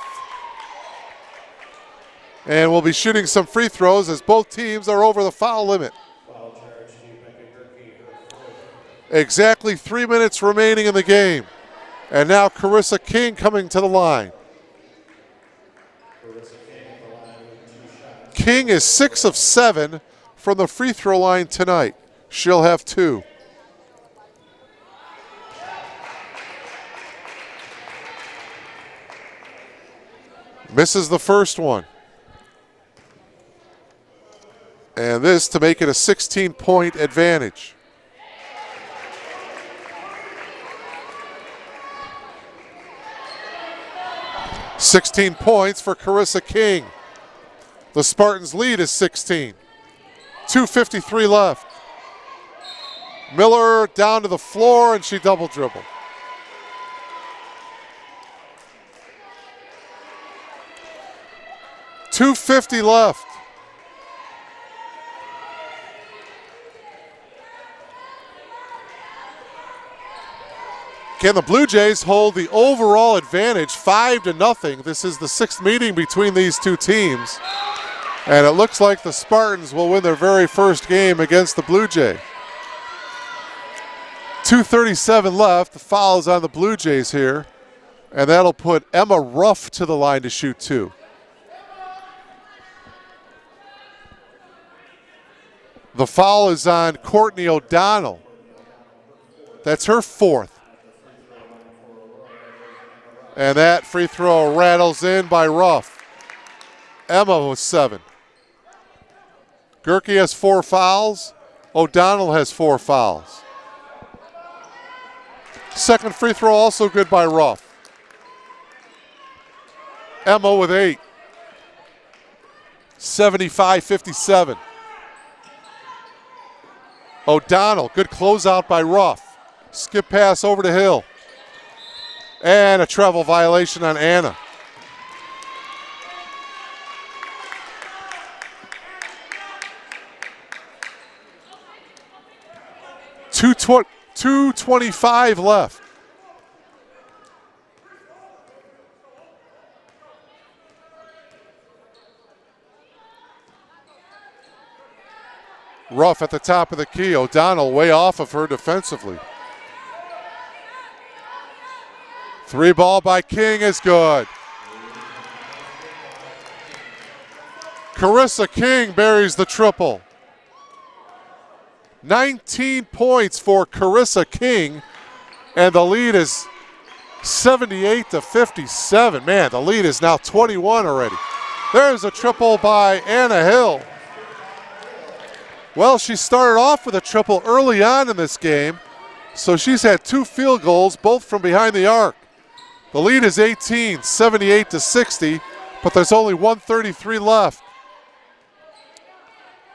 And we'll be shooting some free throws as both teams are over the foul limit. Exactly 3 minutes remaining in the game. And now Carissa King coming to the line. King is 6 of 7 from the free throw line tonight. She'll have 2. Misses the first one. And this to make it a 16-point advantage. $16 points for Carissa King. The Spartans' lead is 16. 2:53 left. Miller down to the floor, and she double dribbled. $2:50 left. Can the Blue Jays hold the overall advantage 5-0? This is the 6th meeting between these two teams. And it looks like the Spartans will win their very first game against the Blue Jays. 2:37 left. The foul is on the Blue Jays here. And that'll put Emma Ruff to the line to shoot 2. The foul is on Courtney O'Donnell. That's her 4th. And that free throw rattles in by Ruff. Emma with 7. Gerke has 4 fouls. O'Donnell has 4 fouls. Second free throw also good by Ruff. Emma with 8. 75-57. O'Donnell, good closeout by Ruff. Skip pass over to Hill. And a travel violation on Anna. $2:25 left. Ruff at the top of the key. O'Donnell way off of her defensively. 3 ball by King is good. Carissa King buries the triple. 19 points for Carissa King, and the lead is 78-57. Man, the lead is now 21 already. There's a triple by Anna Hill. Well, she started off with a triple early on in this game, so she's had 2 field goals, both from behind the arc. The lead is 18, 78-60, but there's only 1:33 left.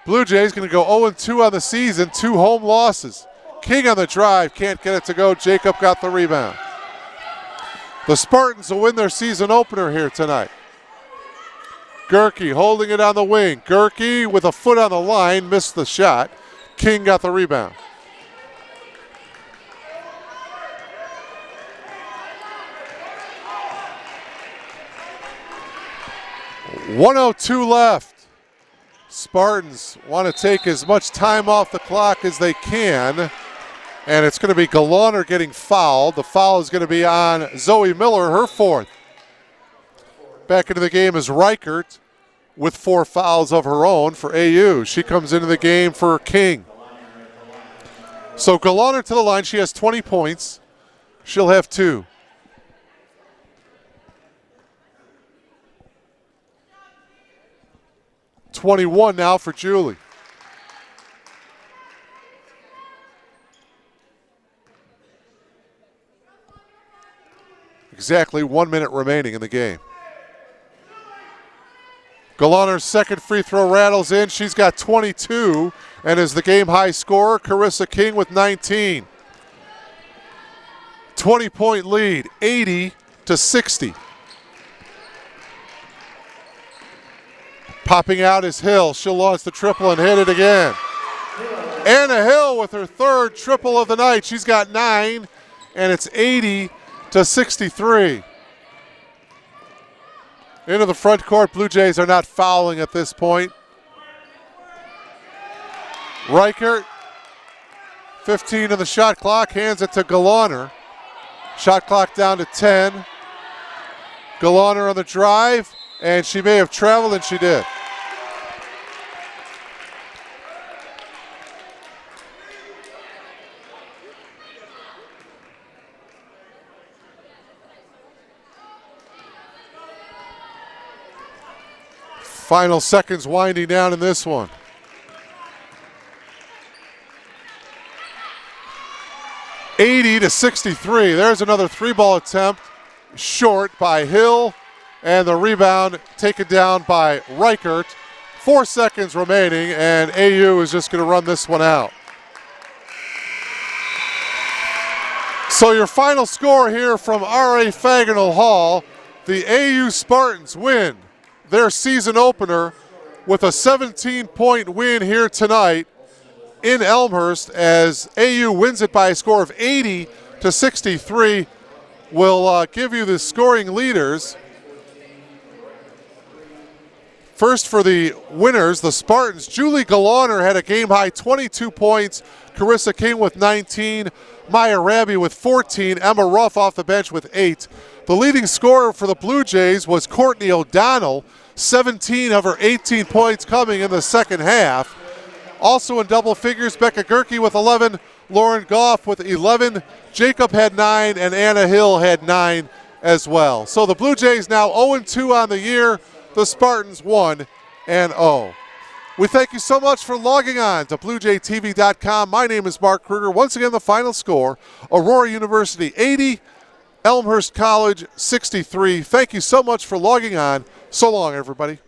Blue Jays going to go 0-2 on the season, 2 home losses. King on the drive, can't get it to go. Jacob got the rebound. The Spartans will win their season opener here tonight. Gerke holding it on the wing. Gerke with a foot on the line, missed the shot. King got the rebound. $102 left. Spartans want to take as much time off the clock as they can. And it's going to be Galaner getting fouled. The foul is going to be on Zoe Miller, her 4th. Back into the game is Reichert with 4 fouls of her own for AU. She comes into the game for King. So Galaner to the line. She has 20 points. She'll have 2. $21 now for Julie. Exactly 1 minute remaining in the game. Galaner's second free throw rattles in. She's got 22 and is the game high scorer. Carissa King with 19. 20-point lead, 80-60. Popping out is Hill. She'll launch the triple and hit it again. Anna Hill with her 3rd triple of the night. She's got 9, and it's 80-63. Into the front court. Blue Jays are not fouling at this point. Reichert, 15 on the shot clock, hands it to Galaner. Shot clock down to 10. Galaner on the drive, and she may have traveled, and she did. Final seconds winding down in this one. $80-63. There's another 3-ball attempt. Short by Hill. And the rebound taken down by Reichert. 4 seconds remaining, and AU is just going to run this one out. So your final score here from R.A. Faginal Hall, the AU Spartans win their season opener with a 17-point win here tonight in Elmhurst as AU wins it by a score of to 63. We'll give you the scoring leaders. First for the winners, the Spartans. Julie Galaner had a game-high 22 points. Carissa King with 19. Maya Raby with 14. Emma Ruff off the bench with 8. The leading scorer for the Blue Jays was Courtney O'Donnell. 17 of her 18 points coming in the second half. Also in double figures, Becca Gerke with 11. Lauren Goff with 11. Jacob had 9, and Anna Hill had 9 as well. So the Blue Jays now 0-2 on the year. The Spartans 1-0. We thank you so much for logging on to BlueJayTV.com. My name is Mark Kruger. Once again, the final score, Aurora University 80, Elmhurst College 63. Thank you so much for logging on. So long, everybody.